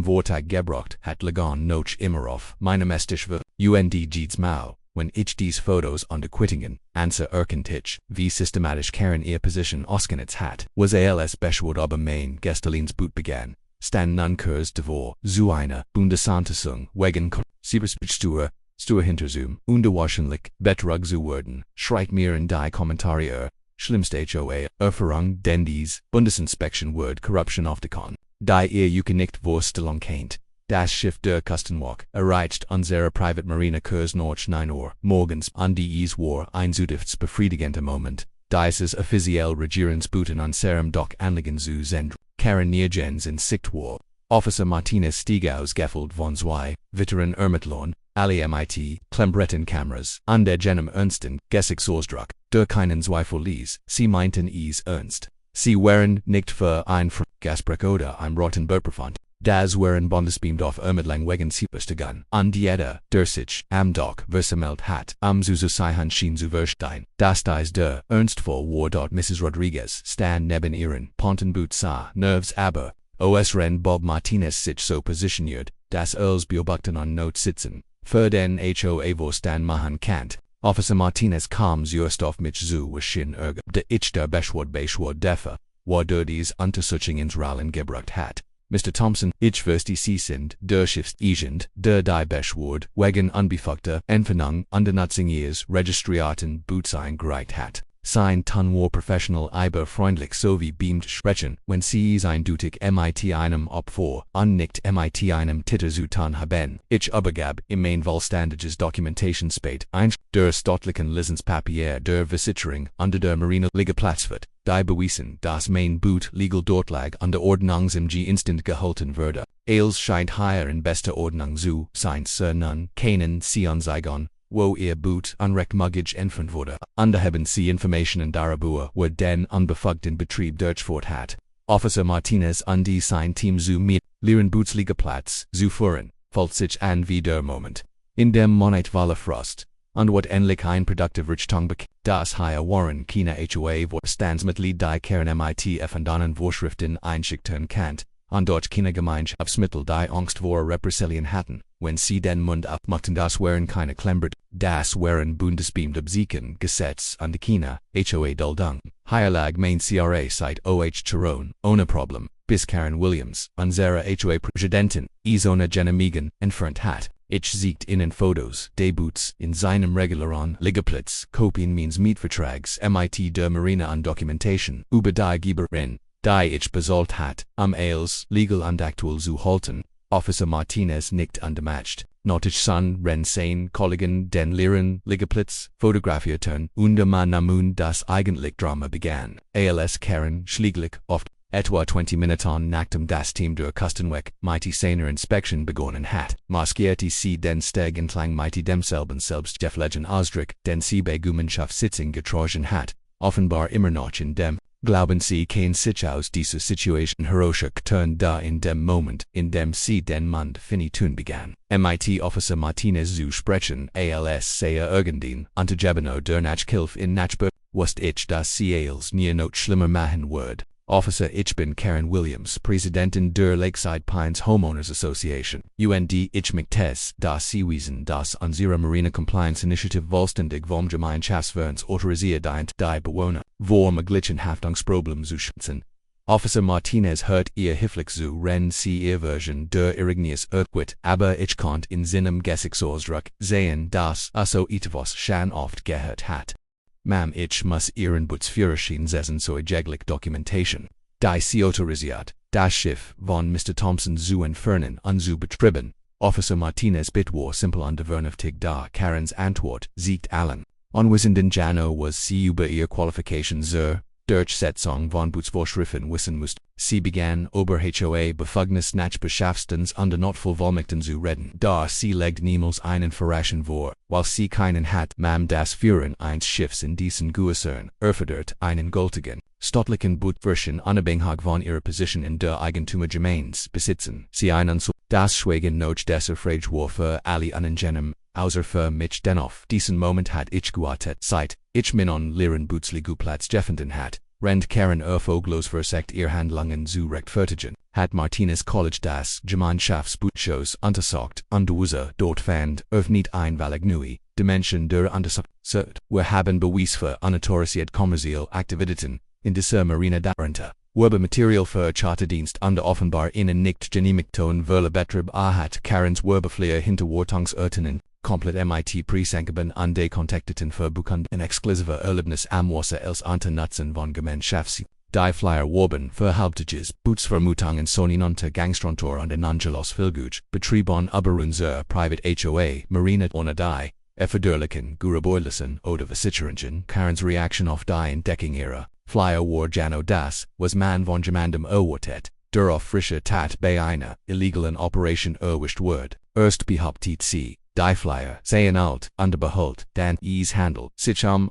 Vortag gebracht hat lagan noch immer auf meinem Esstisch UNDG's Mau. Wenn ich dies Fotos und Quittingen anse erkenntlich, wie systematisch Karen ihr Position ausgenutzt hat, was als beschwört aber mein Gestelins Boot begann, stand nun kurz davor, zu einer Bundesanweisung wegen Cyberspitstuhr hinterzum, wahrscheinlich betrug zu werden, schreit mir in die Kommentare schlimmste HOA, Erfahrung, denn dies Bundesinspektion wird Corruption aufdecken, die ihr nicht Vorstellung kennt. Das Schiff der Küstenwache erreicht unsere Private Marina kurz nach 9 Uhr morgens und dies war ein befriedigender Moment, dieses offiziell Regierungsboot in unserem Doch anliegen zu sind, Karen nirgends in Sicht war. Officer Martinez stieg aus gefüllt von zwei Veteranen Ermittlern, alle MIT, Klembrettenkameras, und der jenem ernsten Gesichtsausdruck, der keinen Zweifel ließ, sie meinten es ernst. Sie waren nicht für ein Gasbrech oder ein Rottenberg befand. Das waren Bundesbeamt auf Ermittlung wegen Cyberstegan, und jeder, der sich am Doch versammelt hat, zu sein schien zu verstehen, dass dies der Ernstfall war dort Mrs. Rodriguez stand neben ihren Pontenboot sah, nerves aber, ren Bob Martinez sich so positioniert, dass beobachten und not sitzen, für den HOA wo stand machen kannt. Officer Martinez kam zuerst auf mich zu was schien de ich der beschwört defer, war der dies Untersuchung ins Rollen gebracht hat. Mr. Thompson, ich verstehe Sie sind der Schiffsagent, der die beschwört wegen unbefugter Entfernung und Nutzung ihres registrierten Boots eingereicht hat. Sein Ton war professional aber freundlich sowie beamt sprechen, wenn Sie eindeutig mit einem Opfer und nicht mit einem Titel zu tun haben. Ich übergab im mein vollständiges Dokumentation spät der staatlichen Lizenzpapier der Versicherung unter der Marina Liegeplatz wird. Die bewiesen, dass mein Boot legal dort lag und der Ordnungsamtliche instant gehalten wurde. Als scheint hier in bester Ordnung zu sein nun keinen Seigon, wo ihr Boot unrechtmäßig entfernt wurde. Und haben Sie Informationen darüber, wo den unbefugten Betrieb durchgeführt hat. Officer Martinez und die sein Team zu mit leeren Bootsliegeplatz zu führen, fällt sich an wie der Moment, in dem Monat Frost. Und wird endlich ein produktive Richtung bekehrt, das hier waren keine HOA Vorstandsmitglied die Karen MITF und dann Vorschriften einschickten kann, und dort keine Gemeinschaftsmittel die Angst vor Repressalien hatten, wenn sie den Mund abmachten das waren keine Klembert, das waren Bundesbeamte Besiegen, Gesetz und keine HOA Duldung. Hier lag mein CRA seit Chiron, ohne Problem, bis Karen Williams, unsere HOA-Präsidentin, ohne Genehmigung entfernt hat. Ich siegt in Fotos, Debuts, in seinem regulären Liegeplatz, Kopien meines Mietvertrags, MIT der Marina und Dokumentation, über die Geberin, die ich besollt hat, als legal und aktuell zu halten, Officer Martinez nicht unmatched. Notisch son ren sein Kollegen den leeren Liegeplatz fotografierten, und man namun das eigentlich Drama begann. Als Karen schließlich oft etwa 20 Minuten nachdem das Team der Küstenwache mit seiner Inspektion begonnen hat, maskierte sie den Steg entlang mit demselben selbstgefälligen Ausdruck, den sie bei Gemeinschaftssitzung getragen hat, offenbar immer noch in dem Glauben Sie kein sich aus dieser Situation herausgeturnt da in dem Moment, in dem sie den Mund finitun begann. MIT Officer Martinez zu sprechen, als sehr irgendein Untergebeno der Nachhilfe in Nachburg, wusste ich dass sie als nie noch schlimmer machen würde. Officer Ich bin Karen Williams, Präsidentin der Lakeside Pines Homeowners Association. Ich möchte das Seewesen, das unsere Marine Compliance Initiative vollständig vom Gemeinschaftsvereins autorisiert dient, die Bewohner vor möglichen Haftungsproblemen zu schützen. Officer Martinez hört ihr Hilflich zu, wenn sie ihr Version der Ereignis erquit, aber ich konnte in seinem Gesichtsausdruck sehen, dass so etwas schon oft gehört hat. Ma'am, ich muss ihren Bootsführerschein sehen zur jeglich Dokumentation. Die sie autorisiert, das Schiff von Mr. Thompson zu entfernen und zu betreiben. Officer Martinez war simpel und vernünftig da Karens Antwort siegt allen. Unwissenden Jano was sie über ihr Qualification zur Durchsetzung von Bootsvorschriften wissen musste. Sie begann über HOA Befugnis nach Beschaffstens und Notfallvollmachten zu reden. Da sie legt niemals einen Verraschen vor, weil sie keinen hat, Ma'am, das Führen eines Schiffs in diesen Gewässern erfordert einen gültigen, staatlichen Bootführerschein unabhängig von ihrer Position in der Eigentumsgemeins besitzen. Sie einen so, das Schweigen noch des Erfrage war für alle unangenehm, außer für mich dennoch. Diesen Moment hat ich gewartet, seit ich min on leeren Bootsliegeplatz gefunden hat. Rend Karen erfolglos versagt ihr Handlungen zu rechtfertigen, hat Martinez College das Gemeinschaftsbootshows untersucht und dort fand, nicht einmalig neue Dimension der Untersucht. Wir haben Beweis für unautorisierte kommerzielle Aktivitäten in dieser Marine darunter. Werbematerial für Charterdienst und offenbar ihnen nicht genehmigten Verlebetrieb hat Karens Werbeflyer Hinterwartungsurteilen komplett mit Preisangaben an die Kontakteten verbuchen ein exklusiver Erlaubnis am Wasser als Unternutzen von Gemeinschafts. Die Flyer warben für Hauptages, Bootsvermutungen sonin unter Gangstrantor und Angelos Filguj, Betrieb on Überunser Private HOA, Marine ohne die, erforderlichen Guraboylassen oder Versicherungen. Karens Reaction auf die Entdeckung Flyer war Jano das, was man von Gemandem erwartet, darauf frische Tat bei einer illegalen Operation erwischt wird. Erst behauptet sie, die Flyer seien alt und behold, dann handelt sich an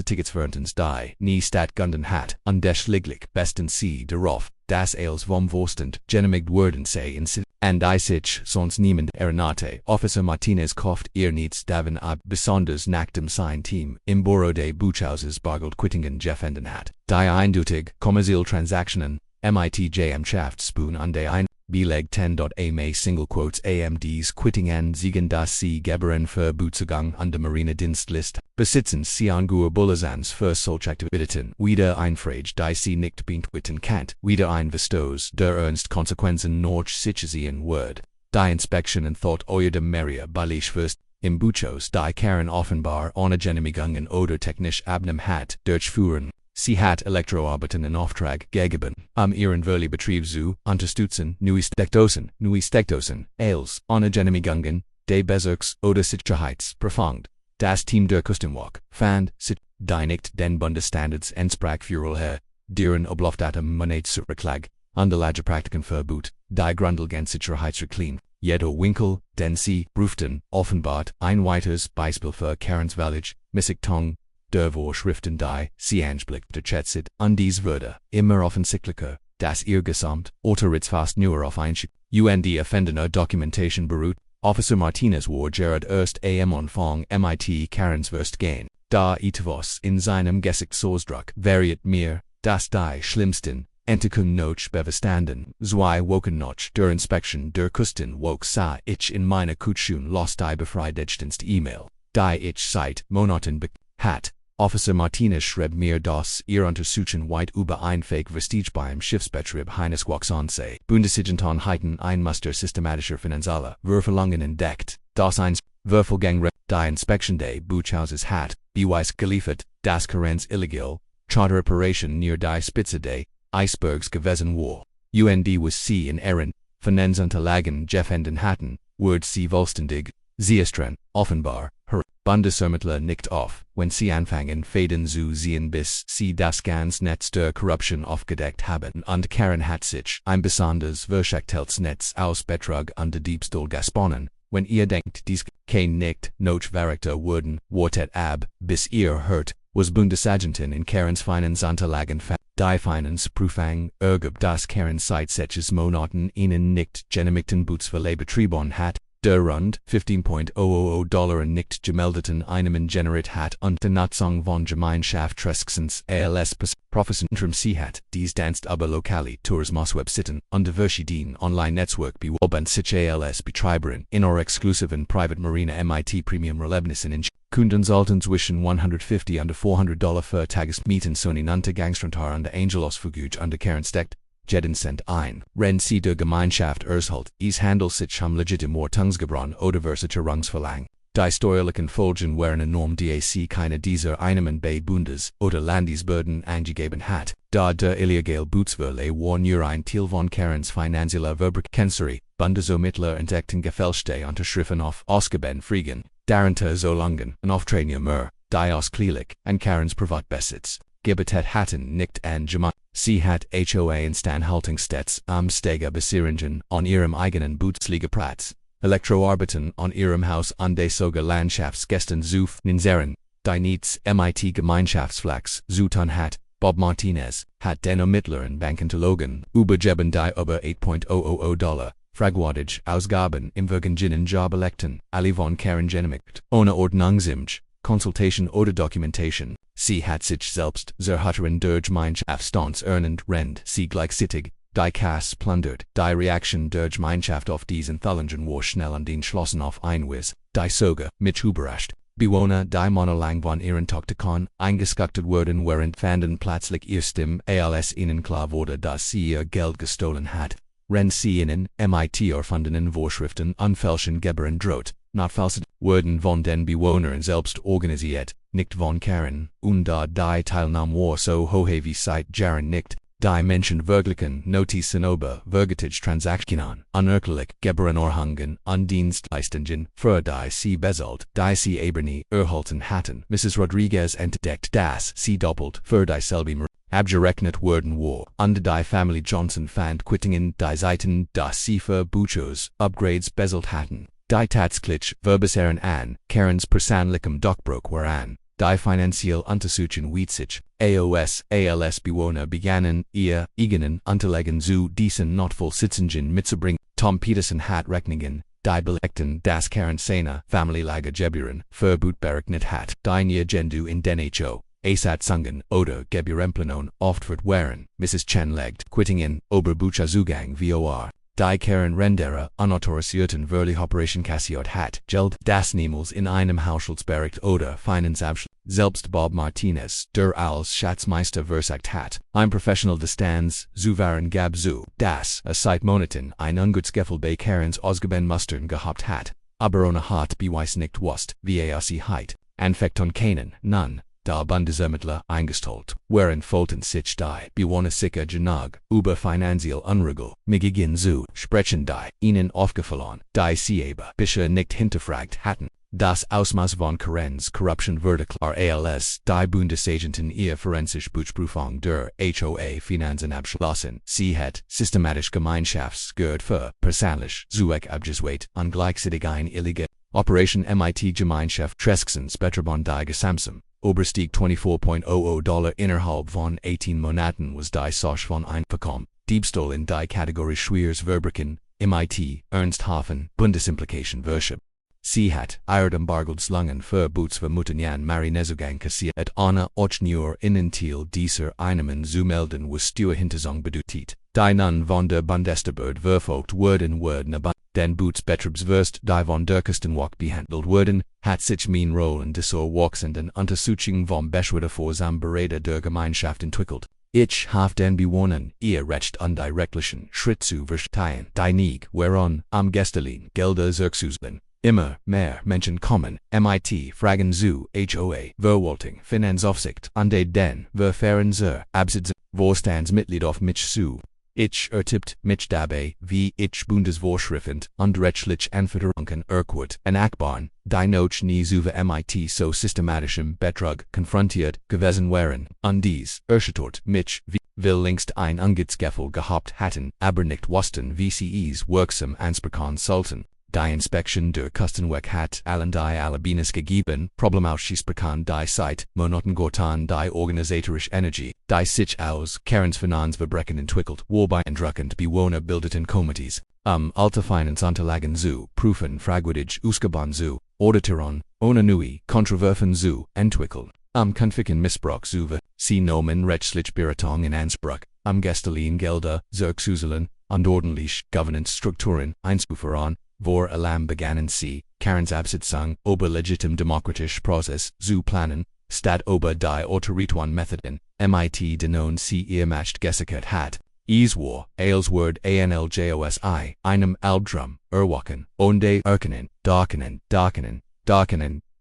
Tickets verntens die nie stattgefunden hat, und desschließlich besten sie darauf, dass vom Vorstand genehmigt worden sei in and die sich sonst niemand erinnerte. Officer Martinez kauft ihr nichts davon ab, besonders nachdem sein Team im Büro des Bootshauses bargeld Quittingen gefunden hat. Die eindeutig kommerzielle Transaktionen MITJM Schaftspoon an der ein Beleg 10.a Single Quotes AMDs Quittingen siegen das sie Geberen für Bootzugang an der Marinedienstlist, besitzen sie Angur Bullazans für solche Aktivitäten, wieder ein Frage die sie nicht beantworten kann, wieder ein Vistos der Ernst Konsequenzen noch sich sehen wird. Die Inspektionen thought euer dem Meria Balisch first, im Bootshos die Karen offenbar ohne Genehmigungen oder technisch abnehmen hat, durchführen. Sie hat Elektroarbeiten in Auftrag gegeben, ihren Verleihbetrieb zu unterstützen, neue Steckdosen, als ohne Genehmigungen, des Bezirks oder Sicherheitsprüfung. Das Team der Küstenwache fand sich, die nicht den Bundesstandards entsprach für deren Oblofdatum Monat zurücklag, und die Praktiken verbot, die grundlegenden Sicherheitsrichtlinien. Jeder Winkel, den sie prüften, offenbart ein weiteres Beispiel für Karens Village, Missachtung der Vorschriften die sie anblickte schätzet, und dies würde immer offensichtlicher, dass ihr Gesamt fast nur auf ein offendener Dokumentation beruht. Officer Martinez war Gerard erst am Anfang mit Karens Wurst gehen, da etwas in seinem Gesichtsausdruck variiert mir, dass die schlimmsten Entdeckungen noch beverstanden, 2 Wochen nach der Inspektion der Küstenwache sah ich in meiner Kutschun los die Befreiungsdienst E-Mail, die ich seit Monaten hat. Officer Martinez schrieb mir, dass ihr Untersuchung weit über ein Fake Vestige beim Schiffsbetrieb eines sei. Bundesagentenheiten ein Muster systematischer finanzieller Verfehlungen entdeckt, das ein Verfolgung die Inspektion des Bootshauses hat, Beweis geliefert, dass Karens illegal Charteroperation near die Spitze des Eisbergs gewesen war. Was sie in ihren Finanzunterlagen gefunden hatten, wird sie vollständig, sie ist offenbar, Bundesermittler nicht auf, wenn sie anfangen Fäden zu sehen bis sie das ganze Netz der Korruption aufgedeckt haben und Karen hat sich ein besonders verschachteltes Netz aus Betrug und Diebstahl gesponnen, wenn ihr denkt dies kein nicht notwendiger wurden, wartet ab, bis ihr hört, was Bundesagentin in Karens Finanzunterlagen fand. Die Finanzprüfung ergab, dass Karen seit 6 Monaten einen nicht genehmigten Bootsverleih betrieben hat, der Rund, $15,000 und nicht gemeldeten einem generate hat unter Nutzung von Gemeinschaft Treskens als Professor sie hat, dies danst aber lokali Tourismuswebseiten und verschiedene Online-Netzwerk beworben sich als Betreiberin in or exklusiven Private Marina mit Premium Erlaubnissen in Kunden sollten zwischen $150 und $400 für Tagesmieten sogenannte Gangstrantar und Angelosvergütung und Karen steckt. Jeden Cent ein. Wenn sie der Gemeinschaft erhält, es handelt sich legitim Ordnungsgebron oder Versicherungsverlang. Die steuerlichen Folgen wären enorm dac keine dieser Einnahmen bei Bundes- oder Landesbehörden angegeben hat, da der illegale Bootsverleih war nur ein Teil von Karens finanzieller Verbrechensserie, Bundesermittler entdeckten Gefälschte Unterschriften auf ausgeben Frieden, darunter Solungen und Aufträge mehr, die ausklielich an Karens Privatbesitz. Gebetet hatten nicht an sie hat HOA-Instandhaltungsstets am Stege besieringen on ihrem eigenen Bootsliegeplatz, Elektroarbeiten on ihrem Haus an des Landschaftsgästen zu finanzieren, die nichts mit Gemeinschaftsflachs zu tun hat. Bob Martinez hat den Ermittlern Bankentologen übergeben die über $8,000 fragwürdige Ausgaben im vergangenen Jahr belegten, alle von Karen genehmigt, ohne Ordnungsimge, Consultation oder Dokumentation. Sie hat sich selbst zerhatteren der Gemeinschaftsstands ernend rend sie gleichzeitig, die Kass plundert, die Reaktion der Gemeinschaft auf diesen Fällen war schnell und entschlossen auf Einwies, die sogar, mich überrascht, Bewohner die monatelang von ihren Tochterkon eingeschüchtert wurden während fanden plötzlich erstem als ihnen klar wurde, dass sie ihr Geld gestohlen hat. Wenn sie ihnen, mit erfundenen Vorschriften unfälschen Gebern droht, not falset, wurden von den Bewohnern selbst organisiert, nicht von Karen, und da die Teilnahme war so hoch wie seit Jahren nicht, die Menschen wirklichen Notizen über vergütige Transaktionen, unerklärlich Gebern erhangen, und Dienstleistungen, für die sie bezahlt, die sie aber nie erhalten hatten. Mrs. Rodriguez entdeckt, dass sie doppelt für dieselbe abgerechnet worden war, und die Familie Johnson fand Quittungen die Seiten, dass sie für Buchos, Upgrades bezahlt hatten. Die tatsächlich verbessern an Karens persönlichem Durchbruch waren, die finanziell Untersuchungen wie sich, als Bewohner begannen, ihr eigenen Unterlagen zu diesen Notfallsitzungen mitzubringen. Tom Peterson hat Rechnungen, die belegten, dass Karen seine Familienlage Gebühren verbuchberechnet hat, die nirgendwo in den Satzungen oder Gebührenplanungen oft waren. Mrs. Chen legt Quittungen über Buchzugang vor. Die Karen Rendera unautorisierten Verlich Operation kassiert hat, Geld, das niemals in einem Haushaltsbericht oder Finanzabschluss, selbst Bob Martinez, der als Schatzmeister versagt hat, ein Professional des Stands, zu waren gab zu, dass seit Monaten ein Ungutsgefühl bei Karens ausgeben Mustern gehabt hat, aber ohne hat Beweis nicht wusst, wie sie heit, Anfechtung keinen, none. Da Bundesermittler eingestellt wären folgten sich die Bewohner sicher genug über finanziell Unruhe mitgegangen zu sprechen, die ihnen aufgefallen, die sie aber bisher nicht hinterfragt hatten. Das Ausmaß von Karens Corruption wurde klar, als die Bundesagenten ihr forensisch Buchprüfung der HOA-Finanzen abschlossen. Sie hat systematisch Gemeinschaftsgeld für persönlich Zweck abgeschwächt und gleichzeitig ein illegale Operation mit Gemeinschaft Treskens Betrabon die Gesamsum. Oberstieg $24,000 innerhalb von 18 Monaten was die Soch von Einkommen, Diebstahl in die Kategorie schweres Verbrechen, mit Ernsthafen, Bundesimplication Worship. Sie hat Embargoslungen für Bootsvermutungen Marinezugang kassiert, ohne auch nur Innenteil dieser Einnahmen zu melden, was Steuerhinterzug bedeutet. Die nun von der Bundesbehörde verfolgt wurden den Bootsbetriebswirst, die von der Küstenwache behandelt wurden, hat sich mein Roll in dieser wachsenden Untersuchung vom Beschwerdevorsam Berater der Gemeinschaft entwickelt. Ich habe den Bewohnern ihr Recht an die rechtlichen Schritt zu verstehen, die nicht wären am gestellten Gelder zurückzuholen. Immer mehr Menschen kommen, mit Fragen zu HOA, Verwaltung, Finanzaufsicht, und den Verfahren zur Absitzen, Vorstandsmitglied auf mich zu. Ich ertippt mich dabei, wie ich Bundesvorschriften und rechtliche Anforderungen erkurt und achtbarn, die noch nie über mit so systematischem Betrug konfrontiert gewesen wären, und dies erschüttert mich, wie wir längst ein Angriffsgefühl gehabt hatten, aber nicht wussten, wie sie es wirksam ansprechen sollten. Die Inspektion der Küstenwache hat allen die Erlaubnis gegeben, Problemausgesprochen die Zeit, Monaten gortan die organisatorische Energie, die sich aus Karens Finanzverbrechen entwickelt, wobei entrückend Bewohner bildeten Komitees, Alterfinance unterlagen zu, Prüfen, Fragwürdig, Ausgaben zu, Auditoren, ohne Nui, Kontroverfen zu, entwickeln. Konfiken Missbrauch zu, sie Nomen rechtlich Beratung in Anspruch, gestohlen Gelder, zurückzuzeln, ordentlich, Governance-Strukturen, einzuführen, vor allem begannen sie, Karens Absitzung, ober legitim demokratisch Prozess, zu planen, statt ober die Autoritären Methoden, mit denen sie ihr Macht gesichert hat. War, Aylesword ANLJOSI, einem Albdrum, Erwachen, Onde erkennen,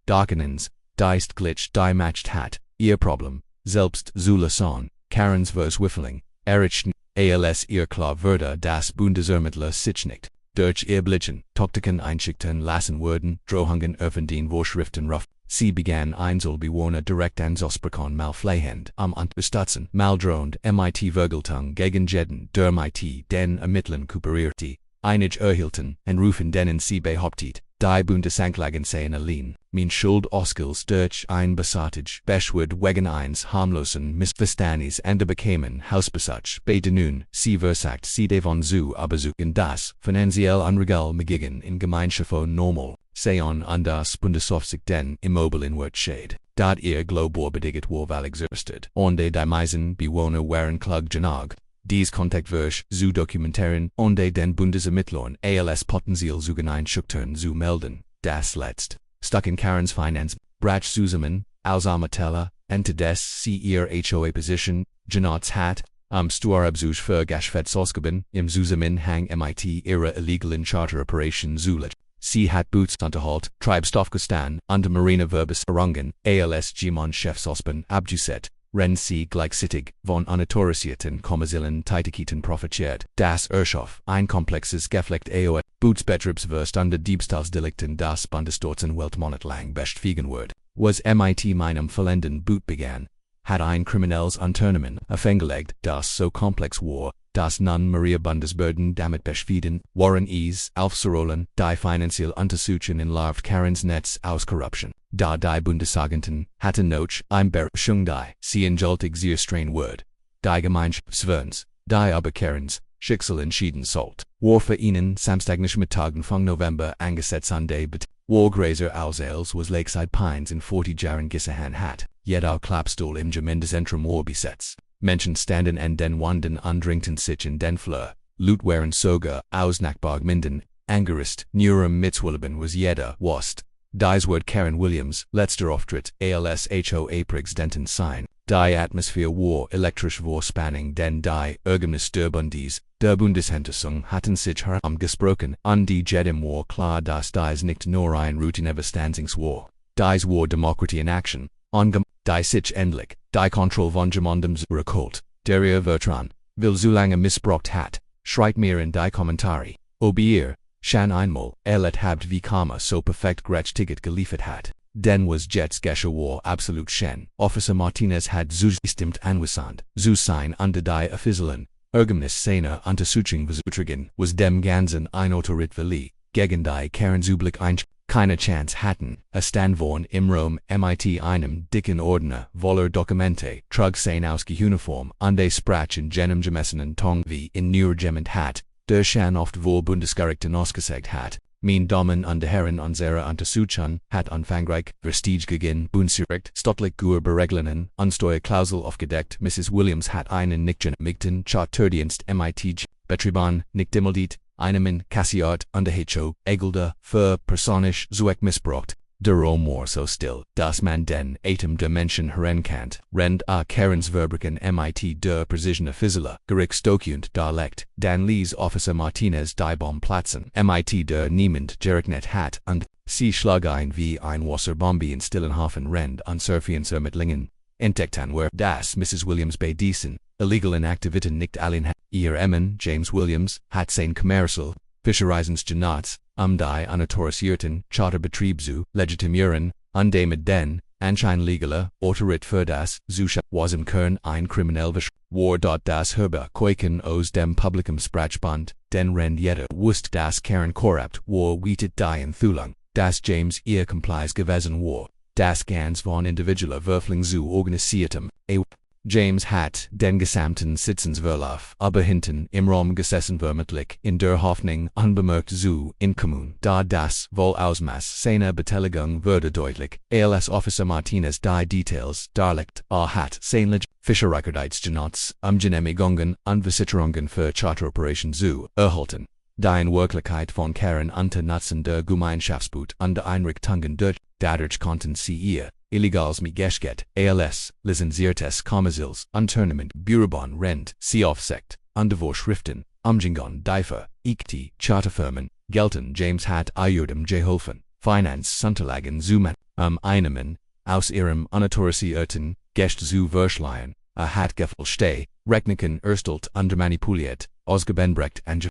darkenens, deist glitch die Macht hat, ihr Problem, selbst zu lösen, Karens Verswiffeling, Errichten, als ihr klar wurde, das Bundesermittler sich nicht, durch ihr Blitzen, Taktiken einschickten lassen wurden, Drohungen öffentlichen Vorschriften ruf. Sie begann Einzelbewohner direkt anzusprechen malfleischend, Anbestutzen, maldrohend, mit Vergeltung gegen jeden, der mit den Ermittlern kooperierte, einig erhielten, und rufen denen sie behauptet, die Bundesanklagen seien allein, min Schuld ausgils durch ein Besattig, beschwert wegen eines harmlosen Missverstandes bekämen Hausbesatz, bei nun, sie versagt sie devon zu besuchen das, finanziell unregal Megiggen in Gemeinschaft normal, seien an das Bundesaufsicht den Immobilien Wertschäd, dat ihr globorbedingt wohlweilig existiert, onde die meisten Bewohner waren klug genug, dies Kontaktwirsch zu dokumentieren, onde den Bundesermittlern als Potenzial zugenein schuktern zu melden, das letzt, stuck in Karens Finanz, Brach zusammen, Alsamatella, ente des sie ihr HOA-Position, genutzt hat, Stuarabzusch für Geschäftsausgaben, im Zusammenhang mit ihrer illegalen Charter-Operation zulet. Sie hat Bootsunterhalt, Treibstoffkosten, und Marineverbesserungen, als Gemeinschaftsausgaben abgesetzt, wenn sie gleichzeitig von unautorisierten kommerziellen Tätigkeiten profitiert. Das Erschaff, ein komplexes Geflecht AOA, Bootsbetriebswurst und Diebstahlsdelikten das Bundesdorten weltmonatlang beschwiegen wird, was mit meinem verlenden Boot begann, hat ein kriminelles Unternehmen aufgelegt, das so komplex war, dass nun Maria Bundesbehörden damit beschwiegen waren aufzurollen, die finanziell Untersuchungen in Larvt Karens Netz aus Corruption. Da die Bundesagenten hatten noch ein Berechung die sie entschuldig sehr streng wird. Die Gemeinschaftswürns, die aber Karens Schicksal entschieden sollt, war für ihnen samstagnisch Mittag Anfang November angesetzt an der Wargräser Ausales was Lakeside Pines in 40 Jahren gesehen hat, jeder Klappstuhl im Gemeindezentrum war besetzt. Menschen standen an den Wanden und drängten sich in den Flur, Loot waren sogar aus Nachbargemeinden angerist, Nurem Mitzwilliben was jeder Wurst. Dies wird Karen Williams, letzter Auftritt, als HOA-Präsidentin sein. Die Atmosphäre war elektrisch vor Spannung, denn die Ergebnis der Bundesenthüllung hatten sich herumgesprochen, und die jedem war klar, dass dies nicht nur ein Routineverständigung war. Dies war Demokratie in Action, die sich endlich, die Kontrolle von jemandem zurückholt, der ihr Veteranen, will so lange missbraucht hat, schreit mir in die Kommentare, ob ihr, schon einmal, erlebt habt wie Karma so perfekt Gerechtigkeit geliefert hat. Denn was jetzt geschah war absolut schön. Officer Martinez hat zugestimmt angesandt, zu sein unter die offiziellen Ergebnis seiner Untersuchung bezutrigen, was dem Ganzen ein Autorit verlieh, gegen die Karensüblich keine Chance hatten, stand worden im Raum mit einem dicken Ordner voller Dokumente, trug sein Uniform, und sprach in jenem gemessenen Ton wie in Nurgement hat, der schon oft vor Bundesgerichten ausgesagt hat. Mein Damen und Herren unserer Untersuchung hat umfangreich Prestige gegen Bundesrecht, staatlich bereglenen und Steuerklausel aufgedeckt. Mrs. Williams hat einen nicht genehmigten Charterdienst mit betrieben, nicht demoliert, einem kassiert und HO, Egelder, für personisch Zweck missbraucht. Der Rumor so still, dass man den Atem der Menschen herankannt, rennt Karens Verbrechen mit der Precision offizieller Gerichtsdokument darlegt, dann ließ Officer Martinez die Bombe platzen, mit der niemand gerechnet hat, und sie schlug ein wie ein Wasserbombe in stillen Hafen rennt und Surfensermittlungen. Entdeckten wir, dass Mrs. Williams bei diesen illegalen Aktivitäten nicht allein hat. Ihr Ehemann, James Williams, hat sein Kommerzial, Fischereisens genutzt, die unautorisierten Charterbetrieb zu legitimieren, und damit den anscheinlegale Autorit für das Zuscha was im Kern ein kriminelles war dort das Herberkäuken aus dem Publikum Sprachband, denn rennt jeder wusste, dass Karen korrupt war wietet die Enthüllung, dass James ihr Complice gewesen war, das ganz von individueller Würfling zu organisiertem James hat den gesamten Sitzensverlauf, aber hinten im Raum gesessen vermutlich in der Hoffnung unbemerkt zu entkommen, da das Wohlausmaß seiner Beteiligung wurde deutlich. Als Officer Martinez die Details darlegt, hat seine Fischereikertheitsgenutzt, Genehmigungen und Versicherungen für Charteroperationen zu erhalten. Die in Wirklichkeit von Karen unter Nutzen der Gemeinschaftsbut und der Einrichtungen dadurch konnten sie ihr illegales Mietgeschäft, als lizenziertes Kommerzielles Unternehmen, Bürobon Rent, sie aufsekt, und Vorschriften, Umgangen die Ikti Charterfirmen, gelten. James hat ihrem geholfen, Finanzunterlagen zu einnehmen, aus ihrem unautorisierten Gest zu verschleiern, hat gefälschte Rechnungen erstellt und manipuliert, ausgebrecht und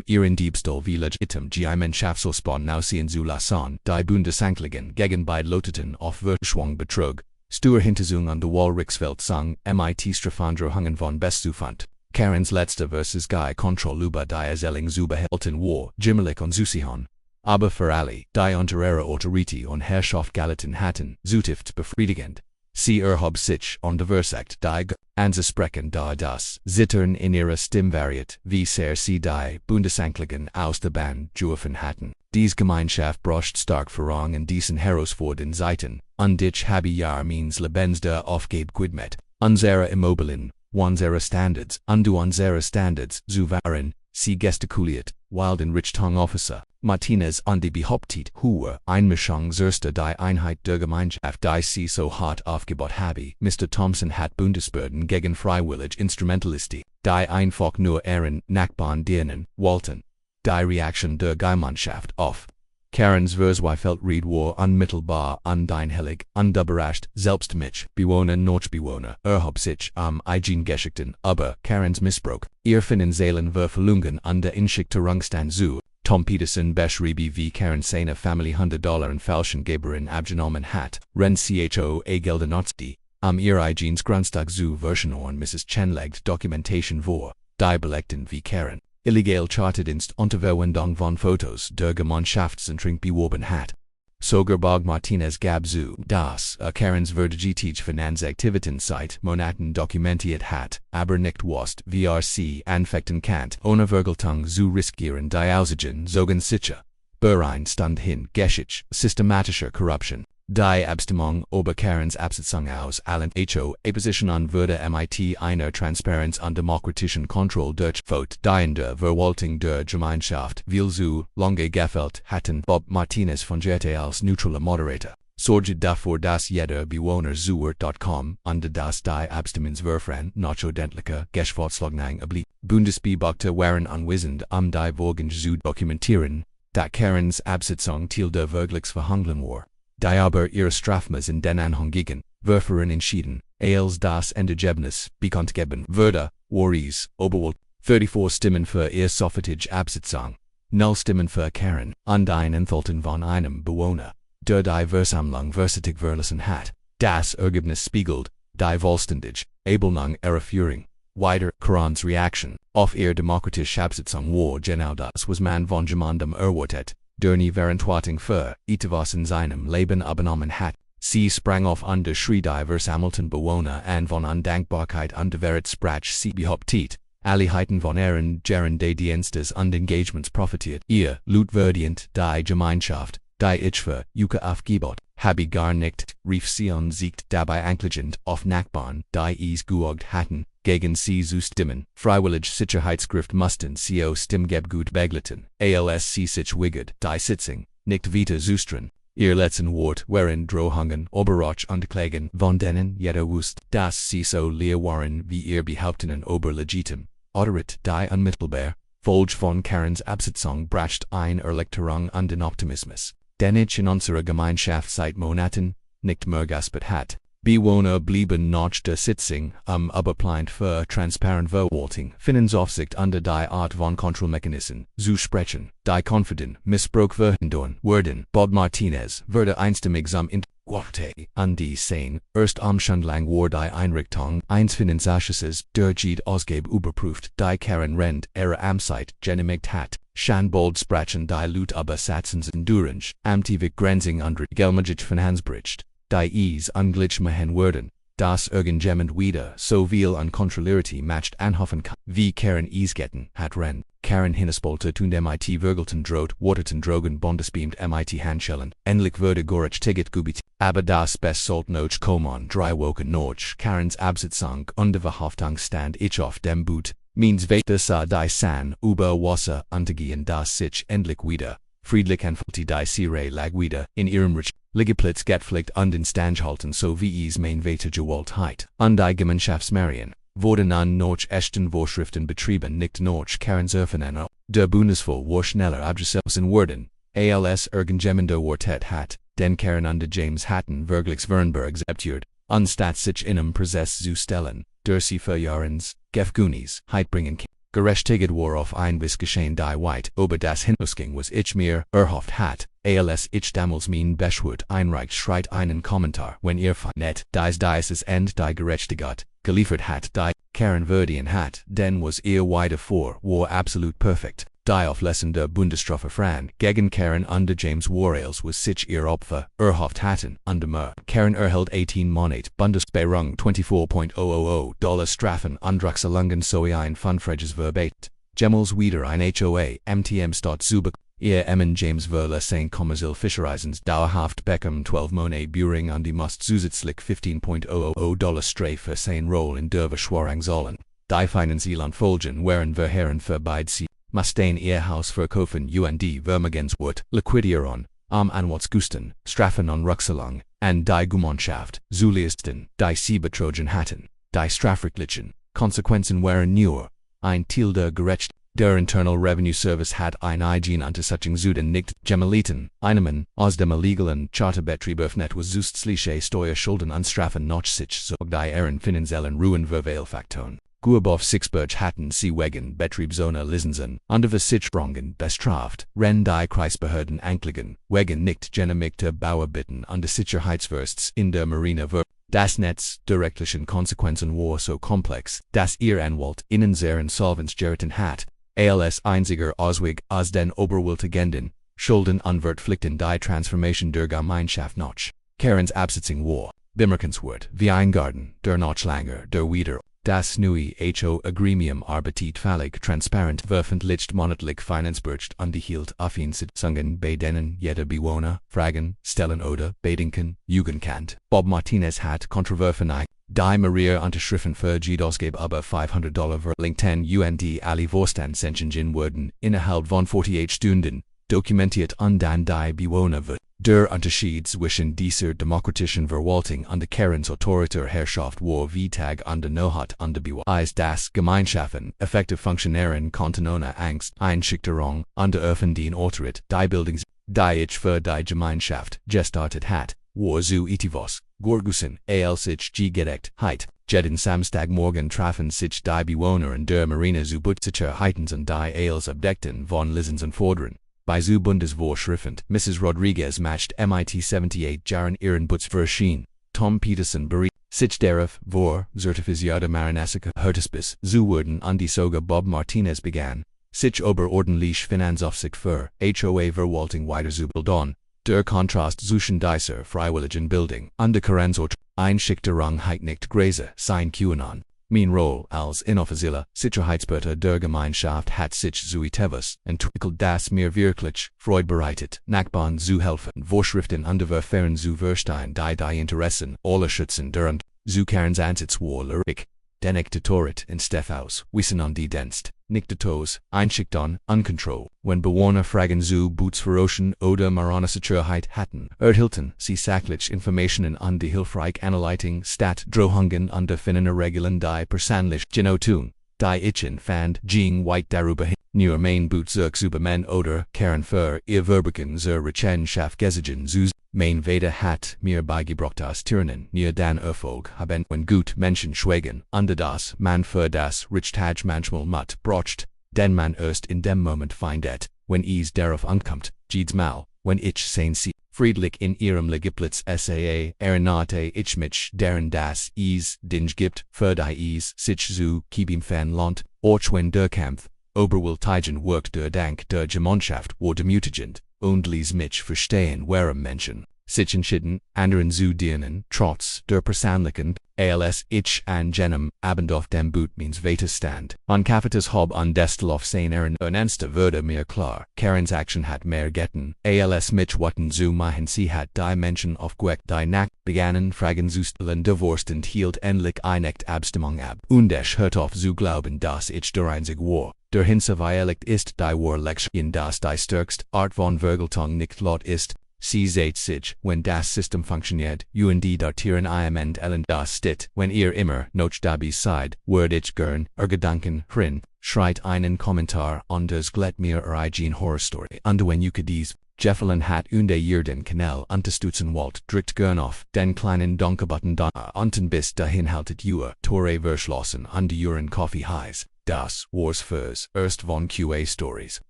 ihren Diebstahl wie legitim Gemeinschaftsausbau aussehen zu lassen, die Bundesanklagen gegen beide lauteten auf Verschwörung, Betrug, Steuerhinterziehung und Wahlreichsverletzung, mit Strafandrohungen von Bestufund. Karens letzte versus Guy Kontrolle über die Erstellung zu behalten war jimmelig und Zusicherung. Aber für alle, die unter ihrer Autorität und Herrschaft gelitten hatten, zutiefst befriedigend. Sie erhob sich und versagt die anzusprechen, da das Zittern in ihrer Stimme variiert, wie sehr sie die Bundesanklagen aus der Bahn geworfen hatten. Diese Gemeinschaft braucht stark Führung in diesen herausfordernden Zeiten, und ich habe ja meines Lebens der Aufgabe gewidmet, unsere Immobilien, unsere Standards und unsere Standards zu wahren. Sie gestikuliert, while den Richtung-Officer Martinez und die behauptet hohe Einmischung zerstört die Einheit der Gemeinschaft, die sie so hart aufgebaut habe. Mr. Thompson hat Bundesbehörden gegen freiwillig Instrumentalisti, die einfach nur ihren Nachbarn dienen wollten. Die Reaktion der Gemeinschaft auf Karens Verzweifelt war unmittelbar und einhellig und überrascht. Selbst mich, Bewohner Nordbewohner, erhob sich Eigengeschichten aber Karens Missbrauch, ihr finanziellen Verfehlungen und der Inschichterungsstand zu. Tom Peterson beschrieb wie Karen seine Familie $100 in falschen Gebühren abgenommen hat, wenn Gelder nutzte, ihr eigenes Grundstück zu verschönern. Mrs. Chen legt Dokumentation vor, die belegten wie Karen illegal Charterdienst unter Verwendung von Fotos der Gemeinschaftsentring beworben hat. Sogar Bog Martinez gab zu, dass Karens verdeutlichte Finanzaktivitäten seit Monaten dokumentiert hat, aber nicht wusste, wie sie anfechten kann, ohne Vergeltung zu riskieren. Die Aussichten zogen sicher berein stand hin Geschichte systematischer Korruption. Die Abstimmung über Karens Absetzung aus allen HOA-Positionen wurde mit einer Transparenz und demokratischen Kontrolle durch Vote die in der Verwaltung der Gemeinschaft viel zu lange gefällt hatten. Bob Martinez fungierte als neutraler Moderator, sorgte dafür, dass jeder Bewohner zuhört.com und dass die Abstimmungsverfahren nach ordentlicher Geschäftsordnung blieb. Bundesbeamte waren anwesend, die Vorgänge zu dokumentieren, da Karens Absetzung Teil der Vergleichsverhandlungen war. Die aber ihre Strafmaß in den Anhängigen Verfahren entschieden, als das Endergebnis bekannt geben würde, war es oberwollt 34 Stimmen für ihr sofortige Absetzung, 0 Stimmen für Karen und ein Enthalten von einem Bewohner, der die Versammlung verseitig verlassen hat. Das Ergebnis spiegelt die vollständige Ablehnung ihrer Führung. Weiter, Karens Reaktion auf ihre demokratische Absetzung war genau das, was man von jemandem erwartet, der nie Verantwortung für etwas in seinem Leben übernommen hat. Sie sprang auf und schrie die versammelten Bewohner an von Undankbarkeit und der Wahrheit sprach. Sie behauptet, alle hätten von ihren des Dienstes und Engagements profitiert. Ihr Lutwürdigend die Gemeinschaft, die ich für Juke aufgebaut habe gar nicht, rief sie und siegt dabei anklagend auf Nachbarn, die es georgt hatten, gegen sie zu stimmen. Freiwillig Sicherheitsgrift mussten sie aus Stimmgebgut begleiten, als sie sich weigert, die Sitzung nicht weiter zustren. Ihr letzten Wort waren Drohungen, Oberroch und Klagen, von denen jeder wusste, dass sie so leer waren wie ihr Behauptungen oberlegitim. Autorit die unmittelbar Folge von Karens Absetzung bracht ein Erleichterung und den Optimismus, den ich in unserer Gemeinschaft seit Monaten nicht mehr gespürt hat. Bewohner blieben nach der Sitzung überplant für transparent Verwaltung, Finanzaufsicht unter die Art von Kontrollmechanismen zu sprechen, die confident Missbrauch verhindern wurden. Bob Martinez wurde einstimmig entgurte an die Szene. Erst Umschandlang war die Einrichtung eines Finanzasches der Ausgabe überprüft, die Karen Rend ihre Amtszeit genehmigt hat. Schandbold sprachen die Lut aber Satzens Endurance, amtivik Grenzing und Gelmagich Finanzbericht. Die ungleich machen wurden, Das Irgendjemand wieder, so viel uncontrollerity matcht anhoffen kann, wie Karen Easgetten, hat Ren, Karen Hinnespolte tun MIT Virgelten droht, Waterton drogen bondesbeamt MIT Handschellen, endlich würde Gorich Tiget gubit, aber das best solt noch kommen, dreiwoken noch, Karens Absitzung, Unterverhaftung stand ich auf dem Boot, means weiter sa die San, über Wasser, untergehen das sich endlich wieder. Friedlich anfällt die Serie lag wieder, in ihrem Rich, Ligeplitz getpflegt und in Stangehalten so wie es mein Wetter gewollt heit. Und die Gemeinschaftsmerien, wurden an noch echten Vorschriften betrieben nicht noch Karens Öffnen, der Bundesvoll war schneller abgeschlossen worden, als irgendjemand Quartett hat, den Karen und James hatten wirklich Wernberg akzeptiert, anstatt sich in einem Prozess zu stellen, der sie für Jahrens, Gefgunis, heitbringen. Gerechtigkeit war auf ein bis geschehen die White, aber das Hinusking was ich mir erhofft hat, als ich damals mein Beschwert einreicht schreit einen Kommentar, wenn ihr von net dieses End die Gerechtigkeit geliefert hat die Karen verdient hat, denn was ihr weiter vor war absolut perfekt. Die Auflösung der Bundesstrafe Fran gegen Karen und James Warales was sich ihr Opfer erhofft hatten, und mehr. Karen erhält 18 Monate Bundesbehrung $24,000 Strafen und Druckselungen sowie ein Fundfreches Verbet. Gemels wieder ein HOA, MTM Stott Zubek, ihr Emmen James Verla St. Commercial Fischereisens dauerhaft Beckham 12 Monate Buring und die Must zusätzlich $15,000 Strafe für sein Roll in der Verschwörung sollen. Die finanziellen Folgen wären verheerend für beide sie. Mussten ihr Haus verkaufen und Vermögenswert liquidieren, Anwaltsgusten, Strafen und Rückzahlung, und die Gemeinschaft, zu leisten, die sie betrogen hatten. Die strafrechtlichen Konsequenzen wären nur, ein Teil der Gerechtigkeit. Der Internal Revenue Service hat ein Eigenuntersuchung zu den nicht gemeldeten Einnahmen aus dem illegalen Charterbetrieb öffnet was zusätzliche Steuerschulden und Strafen noch sich so die ihren finanziellen Ruin verveilfaktoren. Guaboff Sixburg hatten sie wegen Betriebsohne Lizenzen und Versicherungen bestraft, ren die Kreisbehörden ankligen, wegen nicht genehmigter Bauarbeiten und Sicherheitsversts in der Marine ver. Das Netz der rechtlichen Konsequenzen war so komplex, dass ihr Anwalt ihnen sehr Insolvenz geraten hat, als einziger Ausweg aus den oberwältigenden Schulden und Verpflichten die Transformation der Gemeinschaft noch. Karens Absitzung war bemerkenswert wie ein Garten, der noch länger der wieder. Das neue HO-Agremium arbeitet völlig transparent veröffentlicht monatlich Finanzbericht und hielt Sitzungen bei denen jeder Bewohner Fragen stellen oder bedenken kann. Bob Martinez hat Kontroversen die Maria Unterschriften für Ausgabe aber $500 verlinkt und alle Vorstandsenchen wurden innerhalb von 48 Stunden dokumentiert und dann die Bewohner wird. Der Unterschied zwischen dieser demokratischen Verwaltung und Karens autoritärer Herrschaft war wie Tag und Nacht und Beweis das Gemeinschaften effektiv funktionieren konnten ohne Angst, Einschüchterung und öffentlichen Autoritet. Die Bildung, die ich für die Gemeinschaft gestartet hat, war zu etivos, Gorgusen, als ich Gerechtigkeit. Jeden Samstagmorgen trafen sich die Bewohner in der Marine zu Sicherheitens und die als Abdeckten von Lizenzen fordern. Bei zu Bundesvorschrift, Mrs. Rodriguez matched MIT 78 Jahren ihren Butz verschien. Tom Peterson beriet sich darauf vor, zertifizierte Marinesica Hörtespis zu werden und die Soga Bob Martinez begann, sich oberordentlich Finanzaufsicht für HOA-Verwaltung weiter zu bilden. Der Kontrast zwischen dieser freiwilligen Bildung und der Karensort Einschüchterung hat nicht größer sein können. Mein Roll als inoffizieller Sicherheitsberater der Gemeinschaft hat sich zu etwas entwickelt, das mir wirklich Freude bereitet, Nachbarn zu helfen, Vorschriften und Verfahren zu verstehen, die Interessen aller schützen dürfen. Zu Karens Ansatz war lyrik, den Diktatorate in Stefhaus, Wissen und die Dienst, Diktators, Einschüchtern, Uncontrol, wenn Bewohner Fragen zu Bootsverroschen oder Sicherheit hatten, erhielten sie sachlich Informationen und die hilfreich Anleitung statt Drohungen und finden Regeln die persönlich genutun, die ich fand, ging weit darüber hin. Nur mein Bootzug Superman oder Karen für ihr Verbergen zur Rechenschaft gesiegen zu mein Vater hat mir beigebracht als Tyrannen nur dann Erfolg haben, wenn gut Menschen schweigen, und das man für das Richtige manchmal Mut braucht, denn man erst in dem Moment findet, wenn es darauf ankommt, jedes Mal, wenn ich sein sie, friedlich in ihrem Ligeplitz SAA erinnerte ich mich daran, dass es Dinge gibt, für die es sich zu keeben fan lohnt, auch wenn der Kampf Oberwältigen wirkt der Dank der Gemeinschaft war demütigend, und ließ mich verstehen, warum Menschen sich entschieden, anderen zu dienen, trotz der Persoonlijken, als ich an jenem Abend auf dem Boot means Weiterstand. Unkafetes Hob an destel auf seiner ernste würde mir klar, Karens Action hat mehr getten, als mich watten zu machen sie hat die Menschen aufgeweckt die Nacht begannen fragen zu stellen divorced und hielt endlich einecht Abstimmung ab. Und ich hört auf zu glauben, dass ich der einzig war. Der Hinweilegt ist die Warlektion in das die stärkst Art von Vergeltung nicht laut ist. Sie seht sich, wenn das System funktioniert, und die Tieren im Elend das steht, wenn ihr immer noch dabei seid, würd ich gern, Gedanken, hrin, schreit einen Kommentar und das glätt mir eigen Horrorstory. Und wenn you dies, Jeffelen hat und ihr den Kanal unterstützen wollt, drückt gern auf den kleinen Donkerbutton da unten bis dahin haltet ihr, Tore verschlossen und euren Coffee heiß. Das war's fürs erst von QA Stories.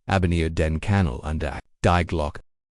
Abonniert den Kanal und die Glock,